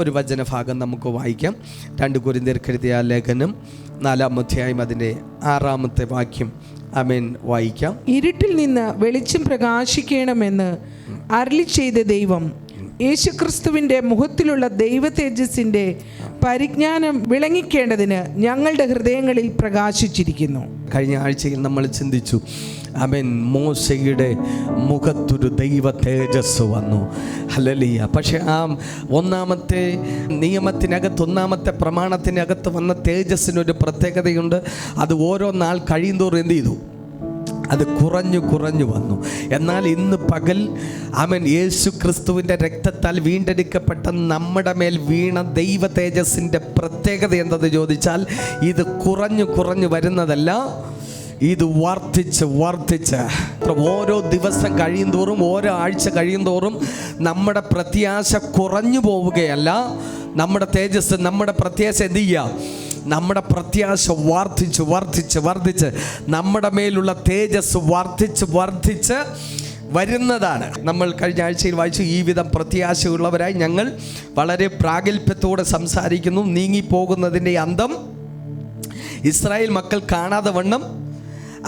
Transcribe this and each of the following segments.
ഒരു വചനഭാഗം നമുക്ക് വായിക്കാം. 2 കൊരിന്ത്യർക്ക് എഴുതിയ ലേഖനം 4-ാം അധ്യായം അതിൻ്റെ 6-ാമത്തെ വാക്യം. ആമേൻ. വായിക്കാം. ഇരുട്ടിൽ നിന്ന് വെളിച്ചം പ്രകാശിക്കണമെന്ന് അരുളി ചെയ്ത ദൈവം യേശുക്രിസ്തുവിൻ്റെ മുഖത്തിലുള്ള ദൈവ തേജസ്സിൻ്റെ പരിജ്ഞാനം വിളങ്ങിക്കേണ്ടതിന് ഞങ്ങളുടെ ഹൃദയങ്ങളിൽ പ്രകാശിച്ചിരിക്കുന്നു. കഴിഞ്ഞ ആഴ്ചയിൽ നമ്മൾ ചിന്തിച്ചു, ആമേൻ, മോശയുടെ മുഖത്തൊരു ദൈവ തേജസ് വന്നു. ഹല്ലേലൂയ. പക്ഷെ ആ ഒന്നാമത്തെ നിയമത്തിനകത്ത്, ഒന്നാമത്തെ പ്രമാണത്തിനകത്ത് വന്ന തേജസ്സിനൊരു പ്രത്യേകതയുണ്ട്. അത് ഓരോ നാൾ കഴിയുന്തോറും എന്ത് ചെയ്തു? അത് കുറഞ്ഞു വന്നു. എന്നാൽ ഇന്ന് പകൽ ആമേൻ, യേശു ക്രിസ്തുവിൻ്റെ രക്തത്താൽ വീണ്ടെടുക്കപ്പെട്ട നമ്മുടെ മേൽ വീണ ദൈവ തേജസ്സിൻ്റെ പ്രത്യേകത എന്തെന്ന് ചോദിച്ചാൽ, ഇത് കുറഞ്ഞു വരുന്നതല്ല, ഇത് വർദ്ധിച്ച് ഓരോ ദിവസം കഴിയുന്തോറും, ഓരോ ആഴ്ച കഴിയുന്തോറും നമ്മുടെ പ്രത്യാശ കുറഞ്ഞു പോവുകയല്ല, നമ്മുടെ തേജസ്, നമ്മുടെ പ്രത്യാശ എന്ത് ചെയ്യുക? നമ്മുടെ പ്രത്യാശ വർദ്ധിച്ച് നമ്മുടെ മേലുള്ള തേജസ് വർദ്ധിച്ച് വരുന്നതാണ്. നമ്മൾ കഴിഞ്ഞ ആഴ്ചയിൽ വായിച്ചു, ഈ വിധം പ്രത്യാശയുള്ളവരായി ഞങ്ങൾ വളരെ പ്രാഗൽഭ്യത്തോടെ സംസാരിക്കുന്നു. നീങ്ങിപ്പോകുന്നതിൻ്റെ അന്തം ഇസ്രായേൽ മക്കൾ കാണാതെ വണ്ണം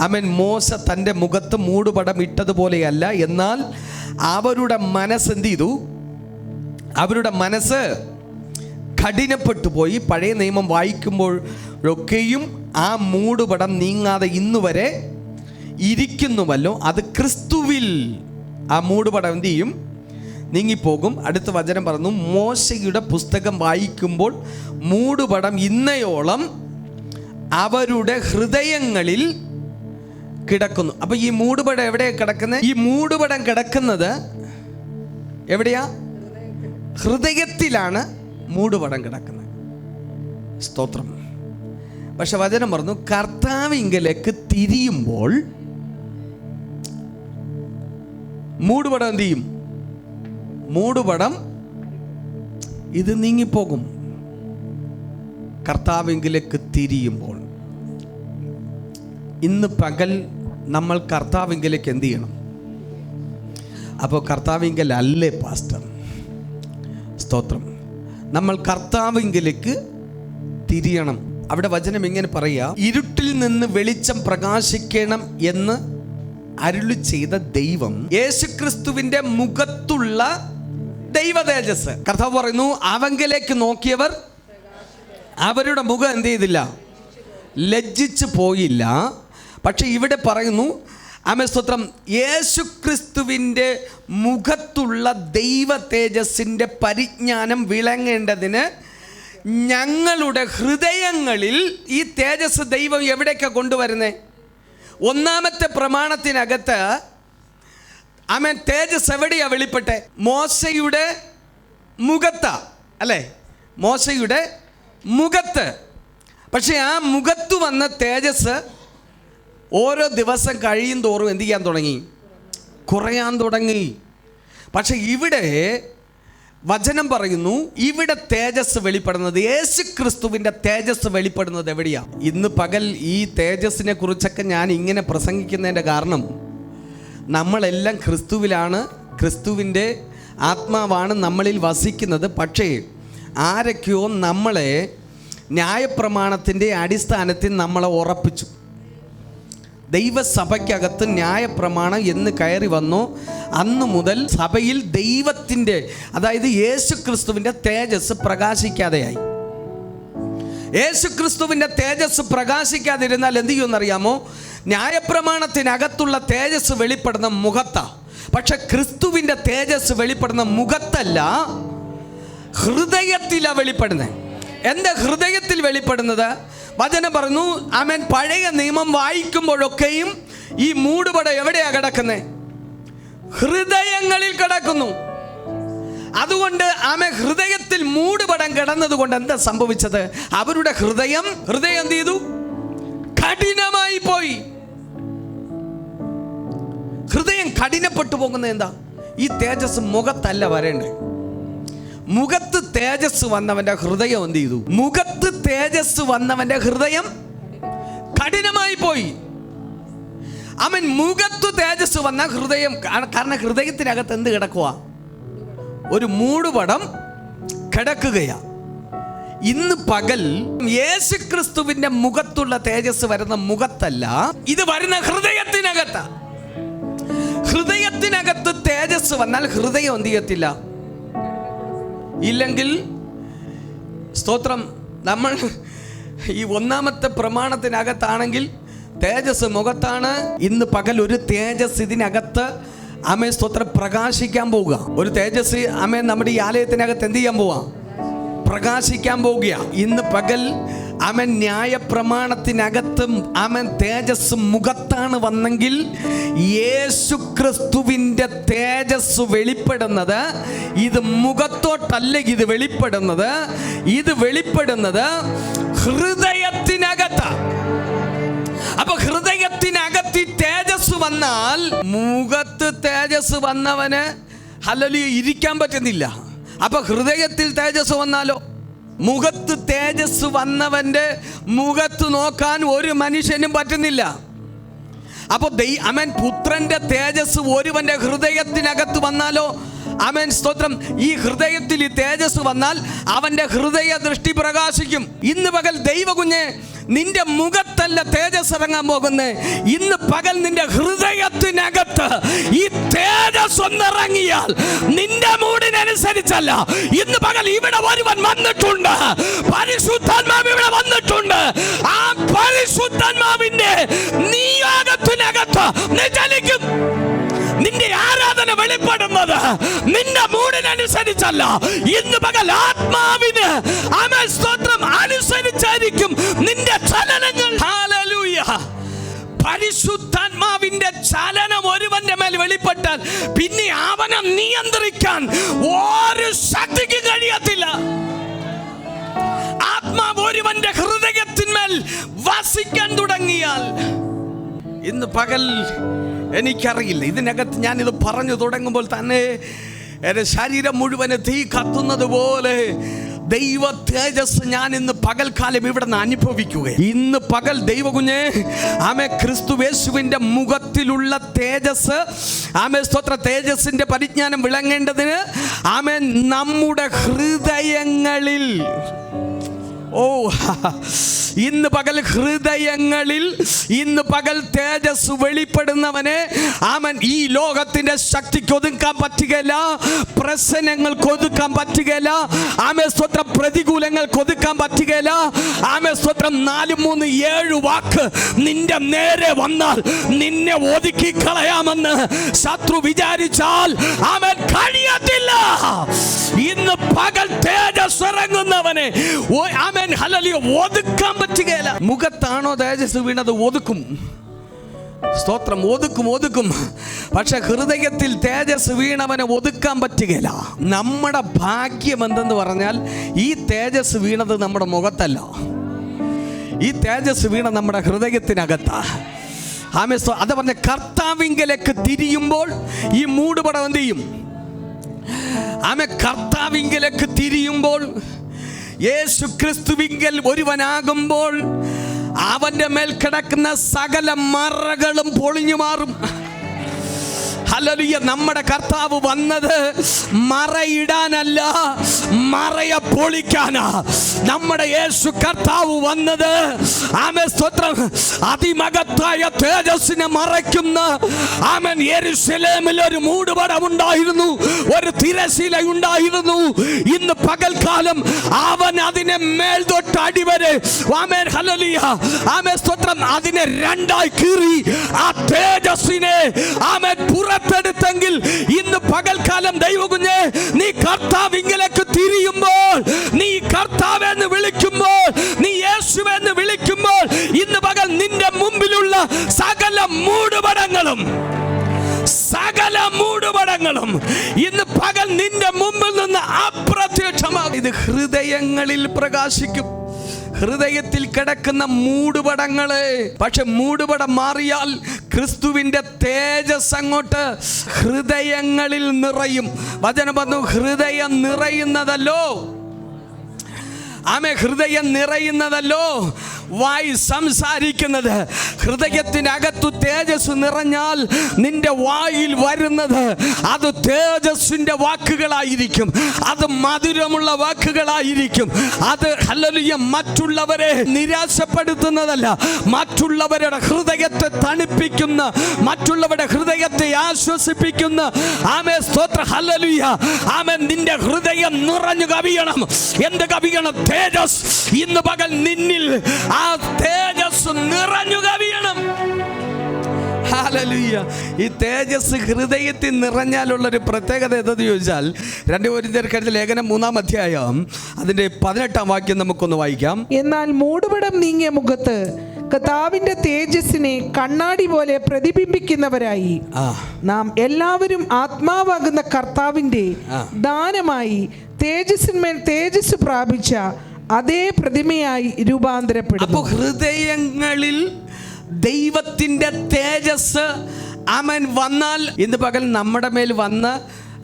ആമേൻ മോശ തൻ്റെ മുഖത്ത് മൂടുപടം ഇട്ടതുപോലെയല്ല, എന്നാൽ അവരുടെ മനസ്സ് എന്ത് ചെയ്തു? അവരുടെ മനസ്സ് കഠിനപ്പെട്ടു പോയി. പഴയ നിയമം വായിക്കുമ്പോഴൊക്കെയും ആ മൂടുപടം നീങ്ങാതെ ഇന്നുവരെ ഇരിക്കുന്നുവല്ലോ. അത് ക്രിസ്തുവിൽ ആ മൂടുപടം എന്ത് ചെയ്യും? നീങ്ങിപ്പോകും. അടുത്ത വചനം പറഞ്ഞു, മോശയുടെ പുസ്തകം വായിക്കുമ്പോൾ മൂടുപടം ഇന്നയോളം അവരുടെ ഹൃദയങ്ങളിൽ കിടക്കുന്നു. അപ്പോൾ ഈ മൂടുപടം എവിടെയാണ് കിടക്കുന്നത്? ഈ മൂടുപടം കിടക്കുന്നത് എവിടെയാ? ഹൃദയത്തിലാണ് മൂടുപടം കിടക്കുന്നത്. സ്തോത്രം. പക്ഷെ വചനം പറഞ്ഞു, കർത്താവിങ്കലേക്ക് തിരിയുമ്പോൾ മൂടുപടം എന്ത് ചെയ്യും? മൂടുപടം ഇത് നീങ്ങിപ്പോകും. കർത്താവിങ്കലേക്ക് തിരിയുമ്പോൾ ഇന്ന് പകൽ നമ്മൾ കർത്താവിങ്കലേക്ക് എന്ത് ചെയ്യണം? അപ്പോൾ കർത്താവിങ്കൽ അല്ലേ പാസ്റ്റർ? സ്തോത്രം. നമ്മൾ കർത്താവിങ്കലേക്ക് തിരിയണം. അവിടെ വചനം ഇങ്ങനെ പറയുക, ഇരുട്ടിൽ നിന്ന് വെളിച്ചം പ്രകാശിക്കണം എന്ന് അരുളി ചെയ്ത ദൈവം യേശുക്രിസ്തുവിൻ്റെ മുഖത്തുള്ള ദൈവ തേജസ്. കർത്താവ് പറയുന്നു, അവങ്കിലേക്ക് നോക്കിയവർ അവരുടെ മുഖം എന്ത് ചെയ്തില്ല? ലജ്ജിച്ചു പോയില്ല. പക്ഷെ ഇവിടെ പറയുന്നു, ആമേൻ, സ്തോത്രം, യേശുക്രിസ്തുവിൻ്റെ മുഖത്തുള്ള ദൈവ തേജസ്സിൻ്റെ പരിജ്ഞാനം വിളങ്ങേണ്ടതിന് ഞങ്ങളുടെ ഹൃദയങ്ങളിൽ ഈ തേജസ് ദൈവം എവിടേക്കാണ് കൊണ്ടുവരുന്നത്? ഒന്നാമത്തെ പ്രമാണത്തിനകത്ത് ആമേൻ, തേജസ് എവിടെയാണ് വെളിപ്പെട്ടെ? മോശയുടെ മുഖത്താ, അല്ലേ? മോശയുടെ മുഖത്ത്. പക്ഷെ ആ മുഖത്ത് വന്ന തേജസ് ഓരോ ദിവസം കഴിയും തോറും എന്ത് ചെയ്യാൻ തുടങ്ങി? കുറയാൻ തുടങ്ങി. പക്ഷെ ഇവിടെ വചനം പറയുന്നു, ഇവിടെ തേജസ് വെളിപ്പെടുന്നത്, യേശു ക്രിസ്തുവിൻ്റെ തേജസ് വെളിപ്പെടുന്നത് എവിടെയാ? ഇന്ന് പകൽ ഈ തേജസ്സിനെ കുറിച്ചൊക്കെ ഞാൻ ഇങ്ങനെ പ്രസംഗിക്കുന്നതിൻ്റെ കാരണം, നമ്മളെല്ലാം ക്രിസ്തുവിലാണ്, ക്രിസ്തുവിൻ്റെ ആത്മാവാണ് നമ്മളിൽ വസിക്കുന്നത്. പക്ഷേ ആരൊക്കെയോ നമ്മളെ ന്യായപ്രമാണത്തിൻ്റെ അടിസ്ഥാനത്തിൽ നമ്മളെ ഉറപ്പിച്ചു. ദൈവസഭയ്ക്കകത്ത് ന്യായപ്രമാണം എന്ന് കയറി വന്നു, അന്ന് മുതൽ സഭയിൽ ദൈവത്തിൻ്റെ, അതായത് യേശുക്രിസ്തുവിൻ്റെ തേജസ് പ്രകാശിക്കാതെയായി. യേശുക്രിസ്തുവിൻ്റെ തേജസ് പ്രകാശിക്കാതിരുന്നാൽ എന്ത് ചെയ്യുമെന്നറിയാമോ? ന്യായപ്രമാണത്തിനകത്തുള്ള തേജസ് വെളിപ്പെടുന്ന മുഖത്താ. പക്ഷെ ക്രിസ്തുവിൻ്റെ തേജസ് വെളിപ്പെടുന്ന മുഖത്തല്ല, ഹൃദയത്തിലാണ് വെളിപ്പെടുന്നത്. എൻ്റെ ഹൃദയത്തിൽ വെളിപ്പെടുന്നത് വചനം പറഞ്ഞു, ആമേൻ, പഴയ നിയമം വായിക്കുമ്പോഴൊക്കെയും ഈ മൂടുപടം എവിടെയാ കിടക്കുന്നത്? ഹൃദയങ്ങളിൽ കിടക്കുന്നു. അതുകൊണ്ട് ആമേൻ, ഹൃദയത്തിൽ മൂടുപടം കിടന്നത് കൊണ്ട് എന്താ സംഭവിച്ചത്? അവരുടെ ഹൃദയം എന്ത് ചെയ്തു? കഠിനമായി പോയി. ഹൃദയം കഠിനപ്പെട്ടു പോകുന്നത് എന്താ? ഈ തേജസ് മുഖത്തല്ല വരേണ്ടത്. മുഖത്ത് തേജസ് വന്നവൻ്റെ ഹൃദയം എന്ത് ചെയ്തു? മുഖത്ത് തേജസ് വന്നവൻ്റെ ഹൃദയം കഠിനമായി പോയി. അവൻ മുഖത്ത് തേജസ് വന്ന ഹൃദയം, കാരണം ഹൃദയത്തിനകത്ത് എന്ത് കിടക്കുക? ഒരു മൂടുപടം കിടക്കുകയാ. ഇന്ന് പകൽ യേശുക്രിസ്തുവിന്റെ മുഖത്തുള്ള തേജസ് വരുന്ന മുഖത്തല്ല, ഇത് വരുന്ന ഹൃദയത്തിനകത്ത. ഹൃദയത്തിനകത്ത് തേജസ് വന്നാൽ ഹൃദയം എന്ത് ചെയ്യത്തില്ല? ഇല്ലെങ്കിൽ സ്തോത്രം, നമ്മൾ ഈ ഒന്നാമത്തെ പ്രമാണത്തിനകത്താണെങ്കിൽ തേജസ് മുഖത്താണ്. ഇന്ന് പകൽ ഒരു തേജസ് ഇതിനകത്ത് ആമേൻ സ്തോത്രം പ്രകാശിക്കാൻ പോവുക. ഒരു തേജസ് ആമേൻ നമ്മുടെ ഈ ആലയത്തിനകത്ത് എന്ത് ചെയ്യാൻ പോവാ? പ്രകാശിക്കാൻ പോവുക. ഇന്ന് പകൽ ആമേൻ ന്യായപ്രമാണത്തിനകത്തും ആമേൻ തേജസ് മുഖത്താണ് വന്നെങ്കിൽ യേശു ക്രിസ്തുവിൻ്റെ തേജസ് വെളിപ്പെടുന്നത് ഇത് മുഖത്തോട്ടല്ല. ഇത് വെളിപ്പെടുന്നത് ഹൃദയത്തിനകത്ത്. അപ്പൊ ഹൃദയത്തിനകത്ത് തേജസ് വന്നാൽ, മുഖത്ത് തേജസ് വന്നവന് ഹല്ലേലൂയ ഇരിക്കാൻ പറ്റുന്നില്ല. അപ്പൊ ഹൃദയത്തിൽ തേജസ് വന്നാലോ? മുഖത്ത് തേജസ് വന്നവന്റെ മുഖത്ത് നോക്കാൻ ഒരു മനുഷ്യനും പറ്റുന്നില്ല. അപ്പൊ ആമേൻ പുത്രന്റെ തേജസ് ഒരുവന്റെ ഹൃദയത്തിനകത്ത് വന്നാലോ? ആമേൻ സ്തോത്രം. ഈ ഹൃദയത്തിൽ ഈ തേജസ് വന്നാൽ അവന്റെ ഹൃദയ ദൃഷ്ടി പ്രകാശിക്കും. ഇന്ന് പകൽ ദൈവകുഞ്ഞെ, നിന്റെ മുഖത്തല്ല തേജസ് ഇറങ്ങാൻ പോകുന്നേ. ഇന്ന് പകൽ നിന്റെ ഹൃദയത്തിനകത്ത് ഈ തേജസ് ഒന്നിറങ്ങിയാൽ നിന്റെ മൂടിനനുസരിച്ചല്ല. ഇന്ന് പകൽ ഇവിടെ ഒരുവൻ വന്നിട്ടുണ്ട്, പരിശുദ്ധാത്മാവ് ഇവിടെ വന്നിട്ടുണ്ട്. ആ പരിശുദ്ധാത്മാവിന്റെ നിയോഗത്തിനകത്ത് നീ ചലിക്കും. നിന്റെ ആരാധന വെളിപ്പെടുന്നത് നിന്റെ മൂടിനനുസരിച്ചല്ല. ഇന്ന് പകൽ ആത്മാവിന് ആമേൻ സ്തോത്രം അനുസരിച്ചായിരിക്കും നിന്റെ ചലനങ്ങൾ. ഹല്ലേലൂയ. പരിശുദ്ധാത്മാവിന്റെ ചലനം ഒരുവന്റെ മേൽ വെളിപ്പെട്ടാൽ പിന്നെ അവനെ നിയന്ത്രിക്കാൻ ഒരു ശക്തിക്ക് കഴിയത്തില്ല. ആത്മാവ് ഒരുവന്റെ ഹൃദയത്തിന്മേൽ വസിക്കാൻ തുടങ്ങിയാൽ, ഇന്ന് പകൽ എനിക്കറിയില്ല, ഇതിനകത്ത് ഞാനിത് പറഞ്ഞു തുടങ്ങുമ്പോൾ തന്നെ എൻ്റെ ശരീരം മുഴുവന് തീ കത്തുന്നത് പോലെ ദൈവ തേജസ് ഞാൻ ഇന്ന് പകൽക്കാലം ഇവിടെ നിന്ന് അനുഭവിക്കുക. ഇന്ന് പകൽ ദൈവകുഞ്ഞെ ആമേ ക്രിസ്തുയേശുവിൻ്റെ മുഖത്തിലുള്ള തേജസ്, ആമേ സ്തോത്ര തേജസ്സിൻ്റെ പരിജ്ഞാനം വിളങ്ങേണ്ടതിന് ആമേ നമ്മുടെ ഹൃദയങ്ങളിൽ, ഇന്ന് പകൽ ഹൃദയങ്ങളിൽ ഇന്ന് പകൽ തേജസ് വെളിപ്പെടുന്നവനെ ആമൻ ഈ ലോകത്തിന്റെ ശക്തിക്ക് ഒതുക്കാൻ പറ്റുകയില്ല, പ്രശ്നങ്ങൾക്ക് ഒതുക്കാൻ പറ്റുകയില്ല, ആമേ സ്തോത്രം പ്രതികൂലങ്ങൾക്ക് ഒതുക്കാൻ പറ്റുകയില്ല. ആമേ സ്തോത്രം 4, 3, 7 വാക്ക് നിന്റെ നേരെ വന്നാൽ നിന്നെ ഒതുക്കി കളയാമെന്ന് ശത്രു വിചാരിച്ചാൽ ആമൻ കഴിയത്തില്ല. ഇന്ന് പകൽ തേജസ് ഇറങ്ങുന്നവനെ ആമേൻ ഹല്ലേലൂയ ഒതുക്കാൻ പറ്റുകയില്ല. മുഖത്താണോ തേജസ് വീണത്? ഒതുക്കും. സ്തോത്രം. ഒതുക്കും. പക്ഷെ ഹൃദയത്തിൽ തേജസ് വീണവനെ ഒതുക്കാൻ പറ്റുകയില്ല. നമ്മുടെ ഭാഗ്യം എന്തെന്ന് പറഞ്ഞാൽ ഈ തേജസ് വീണത് നമ്മുടെ മുഖത്തല്ല, ഈ തേജസ് വീണ നമ്മുടെ ഹൃദയത്തിനകത്താ. ആമേ. അത് പറഞ്ഞ കർത്താവിങ്കലേക്ക് തിരിയുമ്പോൾ ഈ മൂടുപടം എന്ത് ചെയ്യും? ആമേ. കർത്താവിങ്കലേക്ക് തിരിയുമ്പോൾ, യേശു ക്രിസ്തുവിങ്കൽ ഒരുവനാകുമ്പോൾ അവന്റെ മേൽ കിടക്കുന്ന സകല മറകളും പൊളിഞ്ഞു മാറും. ഹല്ലേലൂയ. നമ്മുടെ കർത്താവ് വന്നത് മറയിടാനല്ല, മറയെ പൊളിക്കാനാ. നമ്മുടെ യേശു കർത്താവ് വന്നത് ആമേൻ സ്തോത്രം അതിമഹത്തായ തേജസ്സിനെ മറയ്ക്കുന്ന ആമേൻ യെരൂശലേമിൽ ഒരു മൂടുപടം ഉണ്ടായിരുന്നു, ഒരു തിരശീല ഉണ്ടായിരുന്നു. ഇന്ന് പകൽക്കാലം അവൻ അതിനെ മേൽ തൊട്ട് അടിവരെ ആമേൻ ഹല്ലേലൂയ ആമേൻ സ്തോത്രം അതിനെ രണ്ടായി കീറി ആ തേജസ്സിനെ ആമേൻ പുറത്തെടുത്തെങ്കിൽ ഇന്ന് പകൽക്കാലം ദൈവകുഞ്ഞെ നീ കർത്താവിങ്കലേക്ക് തിരിയുമ്പോൾ, നീ കർത്താവെന്ന് വിളിക്കുമ്പോൾ, നീ യേശുവെന്ന് വിളിക്കുമ്പോൾ ഇന്ന് പകൽ നിന്റെ മുമ്പിലുള്ള സകല മൂടുപടങ്ങളും ഇന്ന് പകൽ നിന്റെ മുമ്പിൽ നിന്ന് അപ്രത്യക്ഷമാകും. ഇത് ഹൃദയങ്ങളിൽ പ്രകാശിക്കും. ഹൃദയത്തിൽ കിടക്കുന്ന മൂടുപടങ്ങളെ. പക്ഷെ മൂടുപടം മാറിയാൽ ക്രിസ്തുവിന്റെ തേജസ് അങ്ങോട്ട് ഹൃദയങ്ങളിൽ നിറയും. വചനം പറഞ്ഞു ഹൃദയം നിറയുന്നതല്ലോ, ആമേ ഹൃദയം നിറയുന്നതല്ലോ വായി സംസാരിക്കുന്നത്. ഹൃദയത്തിനകത്തു തേജസ് നിറഞ്ഞാൽ നിന്റെ വായിൽ വരുന്നത് അത് തേജസ്സിന്റെ വാക്കുകളായിരിക്കും. അത് മധുരമുള്ള വാക്കുകളായിരിക്കും. അത് ഹല്ലേലൂയ മറ്റുള്ളവരെ നിരാശപ്പെടുത്തുന്നതല്ല, മറ്റുള്ളവരുടെ ഹൃദയത്തെ തണുപ്പിക്കുന്ന, മറ്റുള്ളവരുടെ ഹൃദയത്തെ ആശ്വസിപ്പിക്കുന്ന. ആമേൻ, സ്തോത്രം, ഹല്ലേലൂയ. ആമേൻ, നിന്റെ ഹൃദയം നിറഞ്ഞു കവിയണം. എന്ത് കവിയണം? തേജസ്. ഇന്ന് പകൽ നിന്നിൽ ആ തേജസ് നിറഞ്ഞു കവിയണം. ഹല്ലേലൂയ. ഈ തേജസ് ഹൃദയത്തിൽ നിറഞ്ഞാലുള്ളൊരു പ്രത്യേകത എന്തെന്ന് ചോദിച്ചാൽ, 2 കൊരിന്ത്യർക്കെഴുതിയ ലേഖനം 3-ാം അധ്യായം അതിന്റെ 18-ാം വാക്യം നമുക്കൊന്ന് വായിക്കാം. എന്നാൽ മൂടുപടം നീങ്ങിയ മുഖത്ത് കർത്താവിന്റെ തേജസ്സിനെ കണ്ണാടി പോലെ പ്രതിബിംബിക്കുന്നവരായി നാം എല്ലാവരും ആത്മാവാകുന്ന കർത്താവിന്റെ ദാനമായി തേജസ്സിന്മേൽ തേജസ് പ്രാപിച്ച അതേ പ്രതിമയായി രൂപാന്തരപ്പെടും. അപ്പോൾ ഹൃദയങ്ങളിൽ ദൈവത്തിന്റെ തേജസ് ആമേൻ വന്നാൽ, ഇന്ന് പകൽ നമ്മുടെ മേൽ വന്ന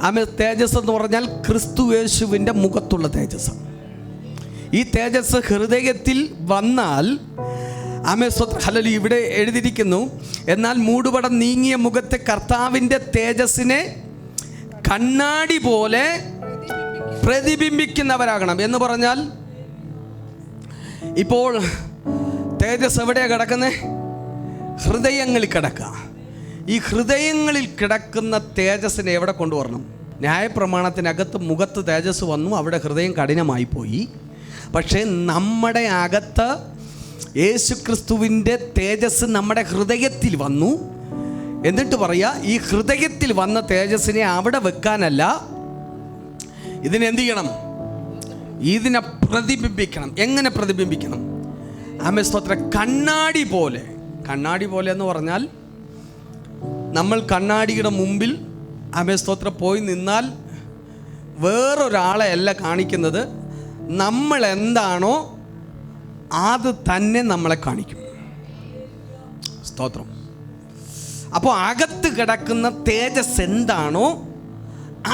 ആമേൻ തേജസ് എന്ന് പറഞ്ഞാൽ ക്രിസ്തു യേശുവിൻ്റെ മുഖത്തുള്ള തേജസ്. ഈ തേജസ് ഹൃദയത്തിൽ വന്നാൽ ആമേൻ, ഹല്ലേലൂയ. ഇവിടെ എഴുതിയിരിക്കുന്നു, എന്നാൽ മൂടുപടം നീങ്ങിയ മുഖത്തെ കർത്താവിൻ്റെ തേജസ്സിനെ കണ്ണാടി പോലെ പ്രതിബിംബിക്കുന്നവരാകണം എന്ന് പറഞ്ഞാൽ, ഇപ്പോൾ തേജസ് എവിടെയാണ് കിടക്കുന്നത്? ഹൃദയങ്ങളിൽ കിടക്കുക. ഈ ഹൃദയങ്ങളിൽ കിടക്കുന്ന തേജസ്സിനെ എവിടെ കൊണ്ടുവരണം? ന്യായപ്രമാണത്തിനകത്ത് മുഖത്ത് തേജസ് വന്നു, അവിടെ ഹൃദയം കഠിനമായി പോയി. പക്ഷേ നമ്മുടെ അകത്ത് യേശുക്രിസ്തുവിൻ്റെ തേജസ് നമ്മുടെ ഹൃദയത്തിൽ വന്നു. എന്നിട്ട് പറയാ, ഈ ഹൃദയത്തിൽ വന്ന തേജസ്സിനെ അവിടെ വെക്കാനല്ല, ഇതിനെന്ത് ചെയ്യണം? ഇതിനെ പ്രതിബിംബിക്കണം. എങ്ങനെ പ്രതിബിംബിക്കണം? ആമേൻ, സ്തോത്രം. കണ്ണാടി പോലെ. കണ്ണാടി പോലെ എന്ന് പറഞ്ഞാൽ, നമ്മൾ കണ്ണാടിയുടെ മുമ്പിൽ ആമേൻ, സ്തോത്രം, പോയി നിന്നാൽ വേറൊരാളെ അല്ല കാണിക്കുന്നത്, നമ്മൾ എന്താണോ അത് തന്നെ നമ്മളെ കാണിക്കും. സ്തോത്രം. അപ്പോൾ അകത്ത് കിടക്കുന്ന തേജസ് എന്താണോ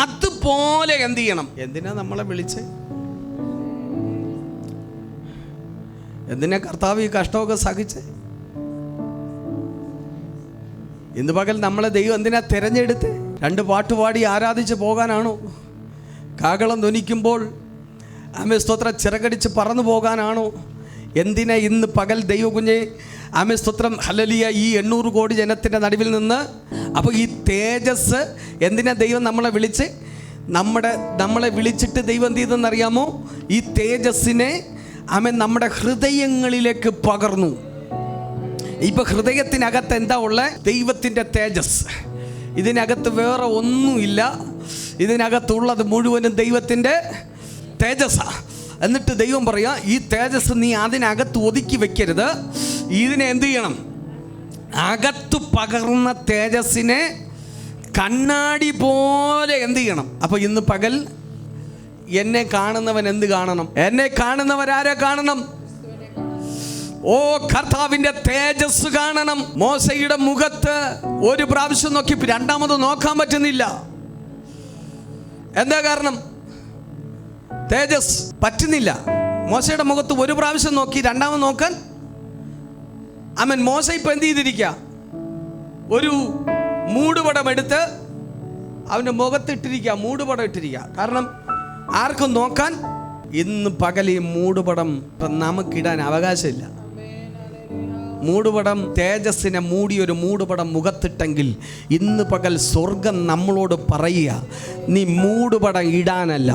അതുപോലെ എന്ത് ചെയ്യണം? എന്തിനാ നമ്മളെ വിളിച്ച്? എന്തിനാ കർത്താവ് ഈ കഷ്ടമൊക്കെ സഹിച്ച്? ഇന്ന് പകൽ നമ്മളെ ദൈവം എന്തിനാ തിരഞ്ഞെടുത്ത്? 2 പാട്ടുപാടി ആരാധിച്ച് പോകാനാണോ? കാഹളം ധ്വനിക്കുമ്പോൾ ആമേൻ, സ്തോത്രം, ചിറകടിച്ച് പറന്നു പോകാനാണോ? എന്തിനാ ഇന്ന് പകൽ ദൈവകുഞ്ഞെ ആമേൻ, സ്തോത്രം, ഹല്ലേലൂയ, ഈ 800 കോടി ജനത്തിൻ്റെ നടുവിൽ നിന്ന്? അപ്പോൾ ഈ തേജസ് എന്തിനാ ദൈവം നമ്മളെ വിളിച്ച്? നമ്മളെ വിളിച്ചിട്ട് ദൈവം എന്ത് ചെയ്തെന്നറിയാമോ? ഈ തേജസ്സിനെ ആമേൻ നമ്മുടെ ഹൃദയങ്ങളിലേക്ക് പകർന്നു. ഇപ്പൊ ഹൃദയത്തിനകത്ത് എന്താ ഉള്ളത്? ദൈവത്തിൻ്റെ തേജസ്. ഇതിനകത്ത് വേറെ ഒന്നുമില്ല. ഇതിനകത്തുള്ളത് മുഴുവനും ദൈവത്തിൻ്റെ തേജസ്സാ. എന്നിട്ട് ദൈവം പറയാ, ഈ തേജസ് നീ അതിനകത്ത് ഒതുക്കി വെക്കരുത്. ഇതിനെ എന്ത് ചെയ്യണം? അകത്ത് പകർന്ന തേജസ്സിനെ കണ്ണാടി പോലെ എന്ത് ചെയ്യണം? അപ്പോൾ ഇന്ന് പകൽ എന്നെ കാണുന്നവൻ എന്ത് കാണണം? എന്നെ കാണുന്നവരാരെ കാണണം? ഓ, കർത്താവിൻ്റെ തേജസ് കാണണം. മോശയുടെ മുഖത്ത് ഒരു പ്രാവശ്യം നോക്കി, രണ്ടാമത് നോക്കാൻ പറ്റുന്നില്ല. എന്താ കാരണം? തേജസ് പറ്റുന്നില്ല. മോശയുടെ മുഖത്ത് ഒരു പ്രാവശ്യം നോക്കി, രണ്ടാമത് നോക്കാൻ ആമേൻ. മോശ ഇപ്പം എന്ത് ചെയ്തിരിക്കുക? ഒരു മൂടുപടം എടുത്ത് അവൻ്റെ മുഖത്തിട്ടിരിക്കുക, മൂടുപടം ഇട്ടിരിക്കുക. കാരണം ആർക്കും നോക്കാൻ ഇന്ന് പകൽ ഈ മൂടുപടം നമുക്കിടാൻ അവകാശമില്ല. മൂടുപടം തേജസ്സിനെ മൂടിയൊരു മൂടുപടം മുഖത്തിട്ടെങ്കിൽ ഇന്ന് പകൽ സ്വർഗം നമ്മളോട് പറയുക, നീ മൂടുപടം ഇടാനല്ല,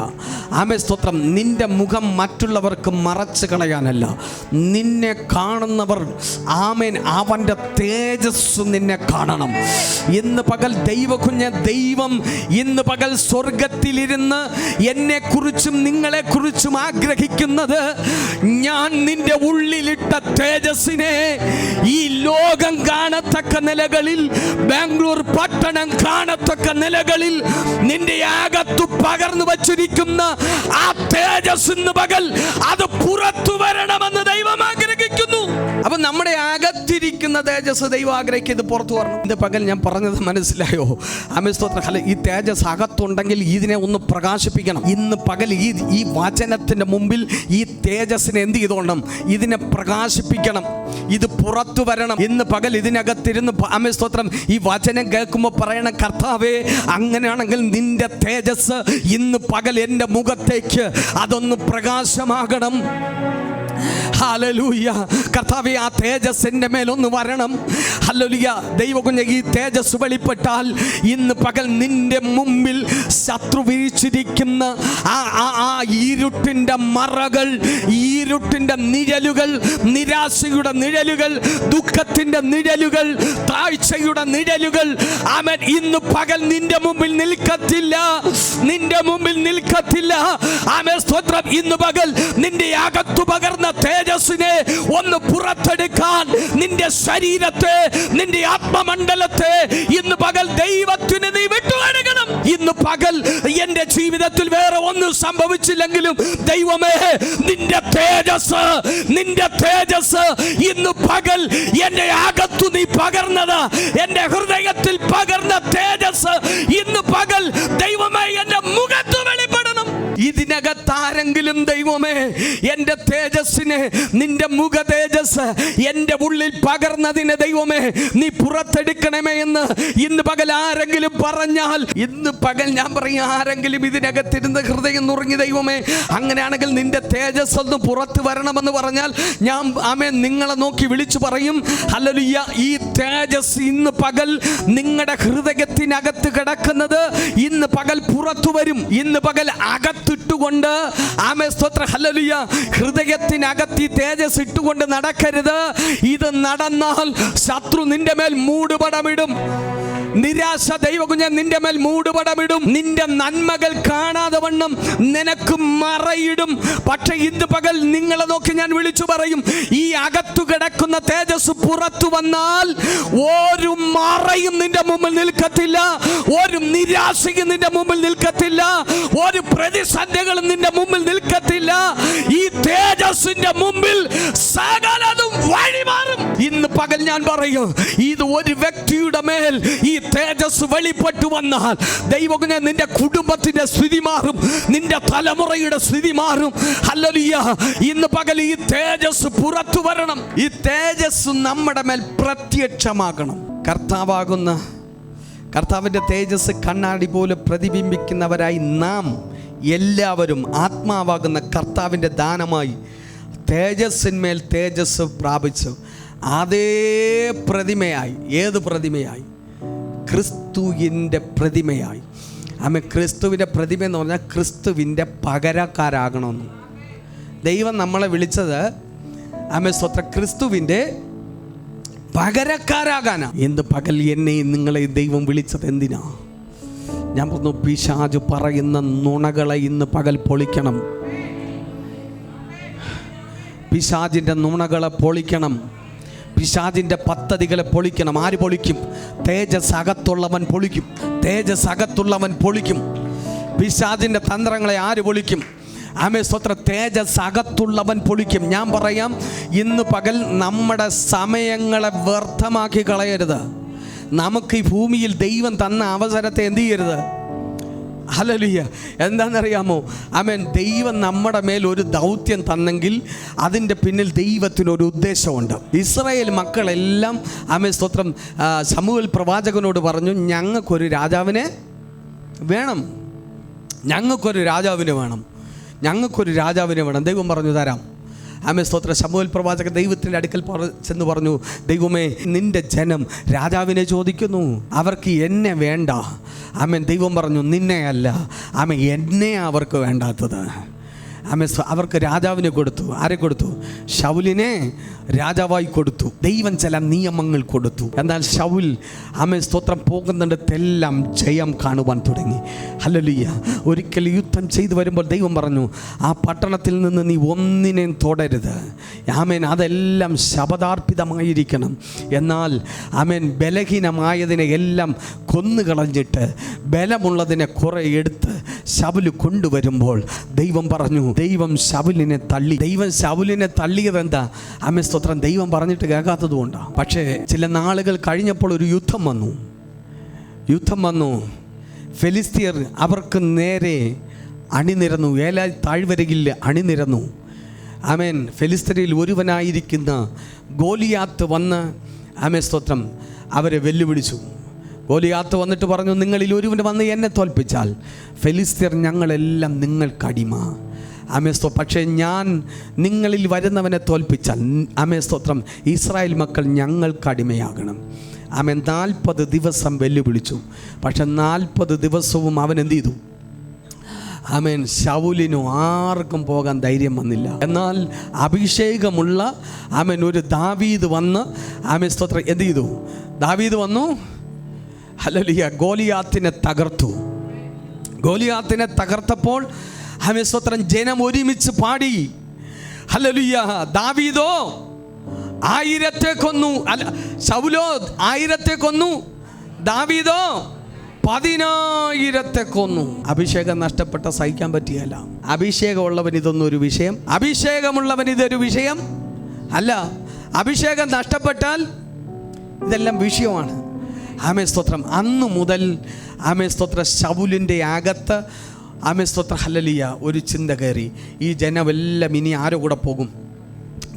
ആമേൻ, സ്തോത്രം, നിന്റെ മുഖം മറ്റുള്ളവർക്ക് മറച്ചു കളയാനല്ല, നിന്നെ കാണുന്നവർ ആമേൻ അവൻ്റെ തേജസ് നിന്നെ കാണണം. ഇന്ന് പകൽ ദൈവം ഇന്ന് പകൽ സ്വർഗത്തിലിരുന്ന് എന്നെക്കുറിച്ചും നിങ്ങളെക്കുറിച്ചും ആഗ്രഹിക്കുന്നത്, ഞാൻ നിന്റെ ഉള്ളിലിട്ട തേജസ്സിനെ ഈ ലോകം കാണത്തക്ക നിലകളിൽ, ബാംഗ്ലൂർ പട്ടണം കാണത്തക്ക നിലകളിൽ നിന്റെ അകത്തു പകർന്നു വച്ചിരിക്കുന്ന ആ തേജസ് ഇന്ന് പകൽ അത് പുറത്തു വരണമെന്ന് ദൈവം ആഗ്രഹിക്കുന്നു. അപ്പൊ നമ്മുടെ അകത്തിരിക്കുന്ന തേജസ് ദൈവം ആഗ്രഹിക്കും ഇത് പുറത്തു വരണം. ഇന്ന് പകൽ ഞാൻ പറഞ്ഞത് മനസ്സിലായോ? ആമേൻ സ്തോത്രം. ഈ തേജസ് അകത്തുണ്ടെങ്കിൽ ഇതിനെ ഒന്ന് പ്രകാശിപ്പിക്കണം. ഇന്ന് പകൽ ഈ വചനത്തിൻ്റെ മുമ്പിൽ ഈ തേജസ്സിനെ എന്ത് ചെയ്തോണം? ഇതിനെ പ്രകാശിപ്പിക്കണം. ഇത് പുറത്തു വരണം. ഇന്ന് പകൽ ഇതിനകത്തിരുന്ന് ആമേൻ സ്തോത്രം ഈ വചനം കേൾക്കുമ്പോൾ പറയണം, കർത്താവേ, അങ്ങനെയാണെങ്കിൽ നിന്റെ തേജസ് ഇന്ന് പകൽ എൻ്റെ മുഖത്തേക്ക് അതൊന്ന് പ്രകാശമാകണം. ഹല്ലേലൂയ. കർത്താവേ, ആ തേജസ് എൻ്റെ മേലൊന്ന് വരണം. ഹല്ലേലൂയ. ദൈവകുഞ്ഞെ, ഈ തേജസ് വെളിപ്പെട്ടാൽ ഇന്ന് പകൽ നിന്റെ മുമ്പിൽ ശത്രു വിരിച്ചിരിക്കുന്ന ആ ഇരുട്ടിൻ്റെ മറകൾ, ഇരുട്ടിൻ്റെ നിഴലുകൾ, നിരാശയുടെ നിഴലുകൾ, ദുഃഖത്തിൻ്റെ നിഴലുകൾ, താഴ്ചയുടെ നിഴലുകൾ, ആമേൻ, ഇന്ന് പകൽ നിന്റെ മുമ്പിൽ നിൽക്കത്തില്ല. നിന്റെ മുമ്പിൽ നിൽക്കത്തില്ല. ആമേൻ സ്തോത്രം. ഇന്ന് പകൽ നിന്റെ അകത്തു പകർന്ന തേജസ്സിനെ ഒന്ന് പുറത്തെടുക്കാൻ നിന്റെ ശരീരത്തെ, നിന്റെ ആത്മമണ്ഡലത്തെ ഇന്ന് പകൽ ദൈവത്തിന് നീ വിട്ടുകൊടുക്കണം. ഇന്ന് പകൽ എന്റെ ജീവിതത്തിൽ വേറെ ഒന്നും സംഭവിച്ചില്ലെങ്കിലും ദൈവമേ, നിന്റെ തേജസ് ഇന്ന് പകൽ എന്റെ അകത്തു നീ പകർന്നത്, എന്റെ ഹൃദയത്തിൽ പകർന്ന തേജസ് ഇന്ന് പകൽ ദൈവമേ എന്റെ മുഖത്ത് വെളിപ്പെടണം. ഇതിനകത്താരെങ്കിലും ദൈവമേ എൻ്റെ തേജസ്സിനെ, നിന്റെ മുഖ തേജസ് എൻ്റെ ഉള്ളിൽ പകർന്നതിനെ ദൈവമേ നീ പുറത്തെടുക്കണമേ എന്ന് ഇന്ന് പകൽ ആരെങ്കിലും പറഞ്ഞാൽ, ഇന്ന് പകൽ ഞാൻ പറയും, ആരെങ്കിലും ഇതിനകത്തിരുന്ന് ഹൃദയം നുറുങ്ങി ദൈവമേ അങ്ങനെയാണെങ്കിൽ നിന്റെ തേജസ് ഒന്ന് പുറത്ത് വരണമെന്ന് പറഞ്ഞാൽ ഞാൻ ആമേൻ നിങ്ങളെ നോക്കി വിളിച്ചു പറയും, ഹല്ലേലൂയ, ഈ തേജസ് ഇന്ന് പകൽ നിങ്ങളുടെ ഹൃദയത്തിനകത്ത് കിടക്കുന്നത് ഇന്ന് പകൽ പുറത്തു വരും. ഇന്ന് പകൽ അകത്തിട്ടുകൊണ്ട് ആമേൻ സ്തോത്രം, ഹല്ലേലൂയ, ഹൃദയത്തിനകത്ത് ഈ തേജസ് ഇട്ടുകൊണ്ട് നടക്കരുത്. ഇത് നടന്നാൽ ശത്രു നിന്റെ മേൽ മൂടുപടമിടും. നിരാശ ദൈവകുഞ്ഞ നിന്റെ മേൽ മൂടുപടമിടും. നിന്റെ നന്മകൾ കാണാതെ വണ്ണം നിനക്ക് മറയിടും. പക്ഷെ ഇന്ന് പകൽ നിങ്ങളെ നോക്കി ഞാൻ വിളിച്ചു പറയും, ഈ അകത്തു കിടക്കുന്ന തേജസ് പുറത്തു വന്നാൽ ഒരു മറയും നിന്റെ മുമ്പിൽ നിൽക്കത്തില്ല, ഒരു നിരാശയും നിന്റെ മുമ്പിൽ നിൽക്കത്തില്ല, ഒരു പ്രതിസന്ധികളും നിന്റെ മുമ്പിൽ നിൽക്കത്തില്ല. ഈ തേജസ്സിന്റെ മുമ്പിൽ സകലതും വഴിമാറും. ഇന്ന് പകൽ ഞാൻ പറയും, ഇത് ഒരു വ്യക്തിയുടെ മേൽ ഈ തേജസ് വെളിപ്പെട്ടു വന്നാൽ ദൈവകുഞ്ഞ നിന്റെ കുടുംബത്തിന്റെ സ്ഥിതി മാറും, നിന്റെ തലമുറയുടെ സ്ഥിതി മാറും. ഹല്ലേലൂയ. ഇന്ന് പകൽ ഈ തേജസ് പുറത്തു വരണം. ഈ തേജസ് നമ്മുടെ മേൽ പ്രത്യക്ഷമാകണം. കർത്താവിന്റെ തേജസ് കണ്ണാടി പോലെ പ്രതിബിംബിക്കുന്നവരായി നാം എല്ലാവരും ആത്മാവാകുന്ന കർത്താവിന്റെ ദാനമായി തേജസ്സിന്മേൽ തേജസ് പ്രാപിച്ചു അതേ പ്രതിമയായി. ഏത് പ്രതിമയായി? ക്രിസ്തുവിൻ്റെ പ്രതിമയായി. ക്രിസ്തുവിൻ്റെ പ്രതിമ എന്ന് പറഞ്ഞാൽ ക്രിസ്തുവിൻ്റെ പകരക്കാരാകണമെന്ന് ദൈവം നമ്മളെ വിളിച്ചത്. സ്വത്ര ക്രിസ്തുവിൻ്റെ പകരക്കാരാകാനാ. എന്ത് പകൽ എന്നെയും നിങ്ങളെ ദൈവം വിളിച്ചത് എന്തിനാ? ഞാൻ പറഞ്ഞു, പിശാച് പറയുന്ന നുണകളെ ഇന്ന് പകൽ പൊളിക്കണം. പിശാചിൻ്റെ നുണകളെ പൊളിക്കണം. പിശാചിൻ്റെ പദ്ധതികളെ പൊളിക്കണം. ആര് പൊളിക്കും? തേജസ് അകത്തുള്ളവൻ പൊളിക്കും. തേജസ് അകത്തുള്ളവൻ പൊളിക്കും. പിശാചിൻ്റെ തന്ത്രങ്ങളെ ആര് പൊളിക്കും? ആമേൻ സ്തോത്രം. തേജസ് അകത്തുള്ളവൻ പൊളിക്കും. ഞാൻ പറയാം, ഇന്ന് പകൽ നമ്മുടെ സമയങ്ങളെ വ്യർത്ഥമാക്കി കളയരുത്. നമുക്ക് ഈ ഭൂമിയിൽ ദൈവം തന്ന അവസരത്തെ എന്ത് ചെയ്യരുത്? ഹല്ലേലൂയ. എന്താണെന്നറിയാമോ? ആമേൻ. ദൈവം നമ്മുടെ മേൽ ഒരു ദൗത്യം തന്നെങ്കിൽ അതിൻ്റെ പിന്നിൽ ദൈവത്തിനൊരു ഉദ്ദേശമുണ്ട്. ഇസ്രായേൽ മക്കളെല്ലാം ആമേൻ സ്തോത്രം ശമൂവേൽ പ്രവാചകനോട് പറഞ്ഞു, ഞങ്ങൾക്കൊരു രാജാവിനെ വേണം, ഞങ്ങൾക്കൊരു രാജാവിനെ വേണം, ഞങ്ങൾക്കൊരു രാജാവിനെ വേണം. ദൈവം പറഞ്ഞു, തരാം. ആമേൻ സ്തോത്രം. ശമൂവേൽ പ്രവാചകൻ ദൈവത്തിൻ്റെ അടുക്കൽ ചെന്ന് പറഞ്ഞു, ദൈവമേ, നിൻ്റെ ജനം രാജാവിനെ ചോദിക്കുന്നു, അവർക്ക് എന്നെ വേണ്ട. ആമേൻ. ദൈവം പറഞ്ഞു, നിന്നെയല്ല, ആമേൻ, എന്നെ അവർക്ക് വേണ്ടാത്തത്. ആമേൻ. അവർക്ക് രാജാവിനെ കൊടുത്തു. ആരെ കൊടുത്തു? ശൗലിനെ രാജാവായി കൊടുത്തു. ദൈവം ചില നിയമങ്ങൾ കൊടുത്തു. എന്നാൽ ശൗൽ ആമേൻ സ്തോത്രം പോകുന്നിടത്തെല്ലാം ജയം കാണുവാൻ തുടങ്ങി. ഹല്ലേലൂയ. ഒരിക്കൽ യുദ്ധം ചെയ്തു വരുമ്പോൾ ദൈവം പറഞ്ഞു, ആ പട്ടണത്തിൽ നിന്ന് നീ ഒന്നിനെയും തൊടരുത്. ആമേൻ. അതെല്ലാം ശപഥാർപ്പിതമായിരിക്കണം. എന്നാൽ ആമേൻ ബലഹീനമായതിനെ എല്ലാം കൊന്നുകളഞ്ഞിട്ട് ബലമുള്ളതിനെ കുറെ എടുത്ത് ശൗല് കൊണ്ടുവരുമ്പോൾ ദൈവം പറഞ്ഞു, ദൈവം ശൗലിനെ തള്ളി. ദൈവം ശൗലിനെ തള്ളിയത് എന്താ? ആമേൻ സ്തോത്രം. ദൈവം പറഞ്ഞിട്ട് കേൾക്കാത്തത് കൊണ്ടാണ്. പക്ഷേ ചില നാളുകൾ കഴിഞ്ഞപ്പോൾ ഒരു യുദ്ധം വന്നു. ഫെലിസ്തീയർ അവർക്ക് നേരെ അണിനിരന്നു. ഏലാ താഴ്വരയിൽ അണിനിരന്നു. ആമേൻ. ഫെലിസ്തീയരിൽ ഒരുവനായിരിക്കുന്ന ഗോലിയാത്ത് വന്ന് ആമേൻ സ്തോത്രം അവരെ വെല്ലുവിളിച്ചു. ഗോലിയാത്ത് വന്നിട്ട് പറഞ്ഞു, നിങ്ങളിൽ ഒരുവൻ വന്ന് എന്നെ തോൽപ്പിച്ചാൽ ഫെലിസ്തീയർ ഞങ്ങളെല്ലാം നിങ്ങൾക്കടിമ. ആമേൻ സ്തോത്രം. പക്ഷേ ഞാൻ നിങ്ങളിൽ വരുന്നവനെ തോൽപ്പിച്ചാൽ ആമേൻ സ്തോത്രം ഇസ്രായേൽ മക്കൾ ഞങ്ങൾക്കടിമയാകണം. ആമേൻ. 40 ദിവസം വെല്ലുവിളിച്ചു. പക്ഷെ 40 ദിവസവും അവൻ എന്ത് ചെയ്തു? ആമേൻ. ശൗലിനു ആർക്കും പോകാൻ ധൈര്യം വന്നില്ല. എന്നാൽ അഭിഷേകമുള്ള ആമേൻ ഒരു ദാവീദ് വന്ന് ആമേൻ സ്തോത്രം എന്ത് ചെയ്തു? ദാവീദ് വന്നു, ഹല്ലേലൂയ, ഗോലിയാത്തിനെ തകർത്തപ്പോൾ ആമേൻ സ്തോത്രം ജനം ഒരുമിച്ച് പാടി, ഹല്ലേലൂയ, ദാവീദോ 1000 കൊന്നു. അല്ല, ശൗലോ 1000 കൊന്നു, ദാവീദോ 10,000 കൊന്നു. അഭിഷേകം നഷ്ടപ്പെട്ട സഹിക്കാൻ പറ്റിയല്ല. അഭിഷേകമുള്ളവൻ ഇതൊന്നും ഒരു വിഷയം, അഭിഷേകമുള്ളവൻ ഇതൊരു വിഷയം അല്ല. അഭിഷേകം നഷ്ടപ്പെട്ടാൽ ഇതെല്ലാം വിഷയമാണ്. ആമേൻ സ്തോത്രം. അന്നു മുതൽ ആമേൻ സ്തോത്രം ശൗലിൻ്റെ അകത്ത് ആമേൻ സ്തോത്രം ഹല്ലേലൂയ ഒരു ചിന്ത കയറി, ഈ ജനമെല്ലാം ഇനി ആരുടെ കൂടെ പോകും?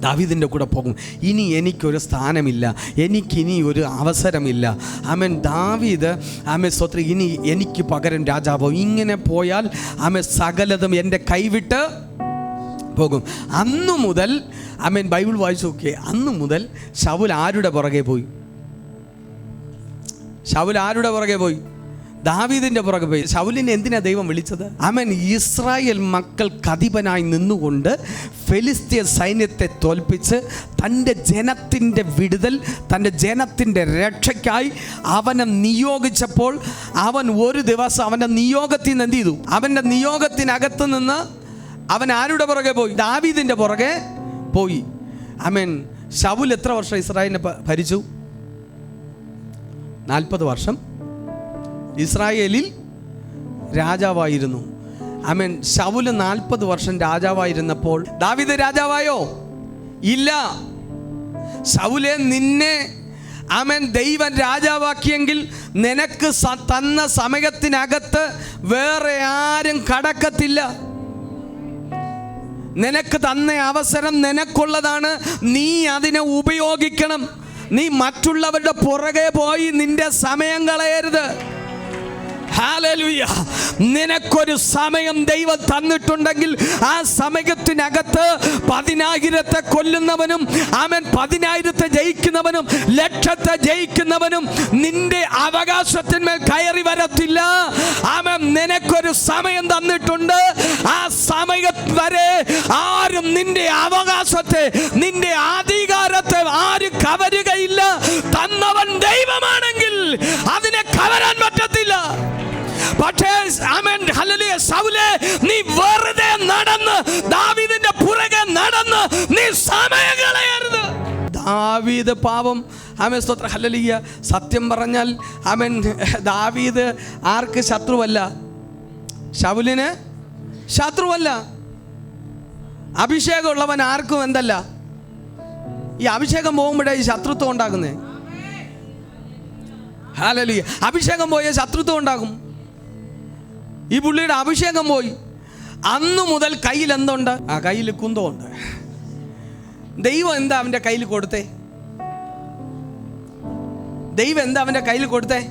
ദാവീദിൻ്റെ കൂടെ പോകും. ഇനി എനിക്കൊരു സ്ഥാനമില്ല, എനിക്കിനി ഒരു അവസരമില്ല. ആമേൻ. ദാവീദ് ആമേൻ സ്തോത്രം ഇനി എനിക്ക് പകരം രാജാവോ? ഇങ്ങനെ പോയാൽ ആമേൻ സകലതും എൻ്റെ കൈവിട്ട് പോകും. അന്നു മുതൽ ആമേൻ ബൈബിൾ വായിച്ചു നോക്കിയേ, അന്നു മുതൽ ശൗൽ ആരുടെ പുറകെ പോയി? ശൗൽ ആരുടെ പുറകെ പോയി? ദാവീദിന്റെ പുറകെ പോയി. ശൗലിനെ എന്തിനാ ദൈവം വിളിച്ചത്? ആമേൻ. ഇസ്രായേൽ മക്കൾക്ക് അധിപനായി നിന്നുകൊണ്ട് ഫെലിസ്തീയ സൈന്യത്തെ തോൽപ്പിച്ച് തൻ്റെ ജനത്തിൻ്റെ വിടുതൽ, തൻ്റെ ജനത്തിൻ്റെ രക്ഷയ്ക്കായി അവനെ നിയോഗിച്ചപ്പോൾ അവൻ ഒരു ദിവസം അവൻ്റെ നിയോഗത്തിൽ നിന്ന് എന്ത് ചെയ്തു? അവൻ്റെ നിയോഗത്തിനകത്ത് നിന്ന് അവൻ ആരുടെ പുറകെ പോയി? ദാവീദിൻ്റെ പുറകെ പോയി. ആമേൻ. ശൗൽ എത്ര വർഷം ഇസ്രായേലിനെ ഭരിച്ചു? 40 വർഷം ഇസ്രായേലിൽ രാജാവായിരുന്നു. ആമേൻ. ശൗൽ 40 വർഷം രാജാവായിരുന്നപ്പോൾ ദാവീദ് രാജാവായോ? ഇല്ല. ശൗലേ, നിന്നെ ആമേൻ ദൈവം രാജാവാക്കിയെങ്കിൽ നിനക്ക് തന്ന സമയത്തിനകത്ത് വേറെ ആരും കടക്കത്തില്ല. നിനക്ക് തന്ന അവസരം നിനക്കുള്ളതാണ്, നീ അതിനെ ഉപയോഗിക്കണം. നീ മറ്റുള്ളവരുടെ പുറകെ പോയി നിന്റെ സമയം കളയരുത്. ഹല്ലേലൂയ. നിനക്കൊരു സമയം ദൈവം തന്നിട്ടുണ്ടെങ്കിൽ ആ സമയത്തിനകത്ത് 10,000 കൊല്ലുന്നവനും ആമേൻ 10,000 ജയിക്കുന്നവനും 1,00,000 ജയിക്കുന്നവനും നിന്റെ അവകാശത്തിന്മേൽ കയറി വരത്തില്ല. ആമേൻ. നിനക്കൊരു സമയം തന്നിട്ടുണ്ട്. ആ സമയം വരെ ആരും നിന്റെ അവകാശത്തെ, നിന്റെ അധികാരത്തെ ആരും കവരുകയില്ല. തന്നവൻ ദൈവമാണെങ്കിൽ അതിനെ കവരാൻ പറ്റത്തില്ല. പക്ഷേ ആമേൻ ഹല്ലേലൂയ, ശൗലേ, നീ വെറുതെ നടന്ന് ദാവീദിന്റെ പുറകെ നടന്ന് നീ സമയം കളയരുത്. ദാവീദ് പാപം ആമേൻ സ്തോത്രം ഹല്ലേലൂയ. സത്യം പറഞ്ഞാൽ ആമേൻ ദാവീദ് ആർക്ക് ശത്രുവല്ല? ശൗലിന് ശത്രുവല്ല. അഭിഷേകമുള്ളവൻ ആർക്കും എന്തല്ല? ഈ അഭിഷേകം പോകുമ്പോഴേ ഈ ശത്രുത്വം ഉണ്ടാകുന്നേ. ഹല്ലേലൂയ. അഭിഷേകം പോയ ശത്രുത്വം ഉണ്ടാകും. ഈ പുള്ളിയുടെ അഭിഷേകം പോയി. അന്നു മുതൽ കയ്യിൽ എന്തുണ്ട്? ആ കയ്യിൽ കുന്തമുണ്ട്. ദൈവം എന്താ അവൻ്റെ കയ്യിൽ കൊടുത്തേ? ദൈവം എന്താ അവൻ്റെ കയ്യിൽ കൊടുത്തേ?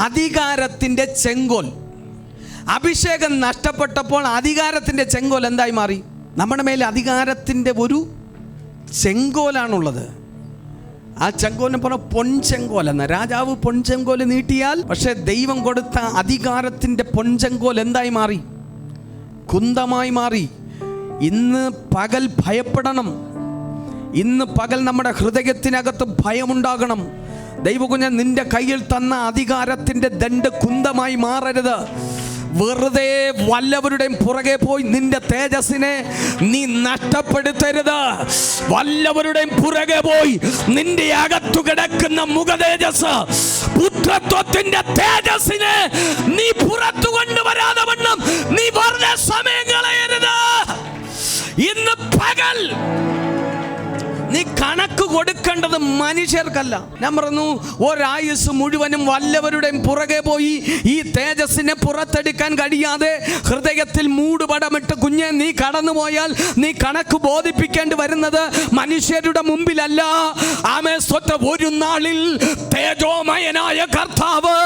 അധികാരത്തിൻ്റെ ചെങ്കോൽ. അഭിഷേകം നഷ്ടപ്പെട്ടപ്പോൾ അധികാരത്തിൻ്റെ ചെങ്കോൽ എന്തായി മാറി? നമ്മുടെ മേലെ അധികാരത്തിൻ്റെ ഒരു ചെങ്കോലാണുള്ളത്. ആ ചെങ്കോലിനെ പറഞ്ഞ പൊൻചെങ്കോൽ എന്ന. രാജാവ് പൊൻചെങ്കോൽ നീട്ടിയാൽ, പക്ഷെ ദൈവം കൊടുത്ത അധികാരത്തിൻ്റെ പൊൻചെങ്കോൽ എന്തായി മാറി? കുന്തമായി മാറി. ഇന്ന് പകൽ ഭയപ്പെടണം. ഇന്ന് പകൽ നമ്മുടെ ഹൃദയത്തിനകത്ത് ഭയമുണ്ടാകണം. ദൈവകുഞ്ഞ, നിന്റെ കയ്യിൽ തന്ന അധികാരത്തിൻ്റെ ദണ്ഡ് കുന്തമായി മാറരുത്. വെറുതെ വല്ലവരുടെയും പുറകെ പോയി നിന്റെ തേജസ്സിനെ നീ നഷ്ടപ്പെടുത്തരുത്. വല്ലവരുടെയും പുറകെ പോയി നിന്റെ അകത്തു കിടക്കുന്ന മുഖ തേജസ് പുത്രത്വത്തിന്റെ തേജസ്സിനെ നീ പുറത്തു കൊണ്ടുവരാതെ വണ്ണം നീ വെറുതെ സമയം കളയരുത്. ഇന്ന് പകൽ നീ കണക്ക് കൊടുക്കേണ്ടത് മനുഷ്യർക്കല്ല. ഞാൻ പറഞ്ഞു, ഒരായുസ് മുഴുവനും വല്ലവരുടെയും പുറകെ പോയി ഈ തേജസ്സിനെ പുറത്തെടുക്കാൻ കഴിയാതെ ഹൃദയത്തിൽ മൂടുപടമിട്ട് കുഞ്ഞെ നീ കടന്നുപോയാൽ നീ കണക്ക് ബോധിപ്പിക്കേണ്ടി വരുന്നത് മനുഷ്യരുടെ മുമ്പിലല്ല. ആമേൻ സ്തോത്രം. ഒരു നാളിൽ തേജോമയനായ കർത്താവ്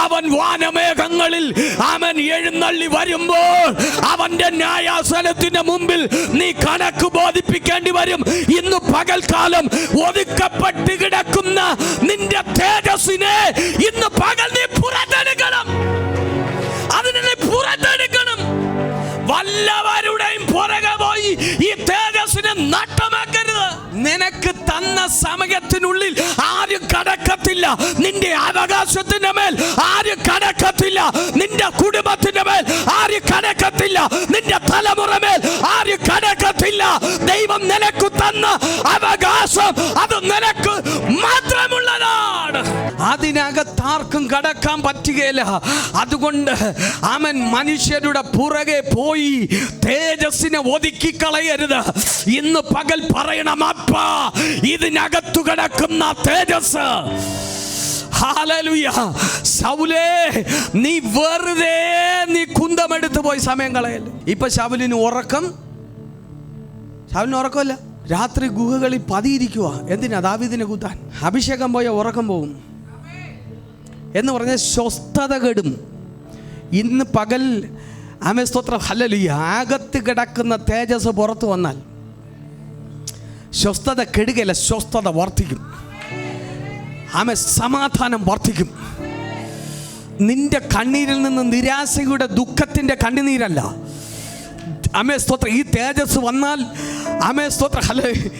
അവൻ വാനമേഘങ്ങളിൽ അവൻ എഴുന്നള്ളി വരുമ്പോൾ അവന്റെ ന്യായാസനത്തിന്റെ മുമ്പിൽ നീ കണക്ക് ബോധിപ്പിക്കേണ്ടി വരും. ഇന്ന് പകൽക്കാലം ഒതുക്കപ്പെട്ട് കിടക്കുന്ന നിന്റെ തേജസ്സിനെ ഇന്ന് പകൽ നീ പുറത്തെടുക്കണം. അതിനെ നീ പുറത്തെടുക്കണം. വല്ലവരുടെയും പുറകെ പോയി ഈ തേജസ്സിനെ നഷ്ടമാക്കരുത്. നിനക്ക് തന്ന സമയത്തിനുള്ളിൽ ആരും കടക്കത്തില്ല. നിന്റെ അവകാശത്തിന്റെ മേൽ ആരും കടക്കത്തില്ല. നിന്റെ കുടുംബത്തിന്റെ മേൽ ആരും കടക്കത്തില്ല. നിന്റെ തലമുറ മേൽ ആരും കടക്കത്തില്ല. ദൈവം നിനക്ക് തന്ന അവകാശം അത് നിനക്ക് മാത്രമുള്ളതാണ്. അതിനകത്താർക്കും കടക്കാൻ പറ്റുകയില്ല. അതുകൊണ്ട് അവൻ മനുഷ്യരുടെ പുറകെ പോയി തേജസ്സിനെ ഒതുക്കിക്കളയരുത്. ഇന്ന് പകൽ പറയണം, അപ്പാ ഇതിനകത്തു കിടക്കുന്ന തേജസ്. ഹല്ലേലൂയ. ശൗലേ, നീ വെറുതെ നീ കുന്തമെടുത്ത് പോയി സമയം കളയല്ലേ. ഇപ്പൊ ശൗലിന് ഉറക്കമല്ല. രാത്രി ഗുഹകളിൽ പതിയിരിക്കുക. എന്തിനാ? ദാവീദിനെ കുത്താൻ. അഭിഷേകം പോയ ഉറക്കം പോകും എന്ന് പറഞ്ഞ സ്വസ്ഥത കെടും. ഇന്ന് പകൽ ആമേൻ സ്തോത്രം. ഹല്ലേലൂയ. അകത്ത് കിടക്കുന്ന തേജസ് പുറത്തു വന്നാൽ സ്വസ്ഥത കെടുകയില്ല, സ്വസ്ഥത വർദ്ധിക്കും. ആമേൻ. സമാധാനം വർദ്ധിക്കും. നിന്റെ കണ്ണീരിൽ നിന്ന് നിരാശയുടെ ദുഃഖത്തിൻ്റെ കണ്ണുനീരല്ല. ആമേൻ സ്തോത്രം. ഈ തേജസ് വന്നാൽ ആമേൻ സ്തോത്രം. ഹല്ലേലൂയ.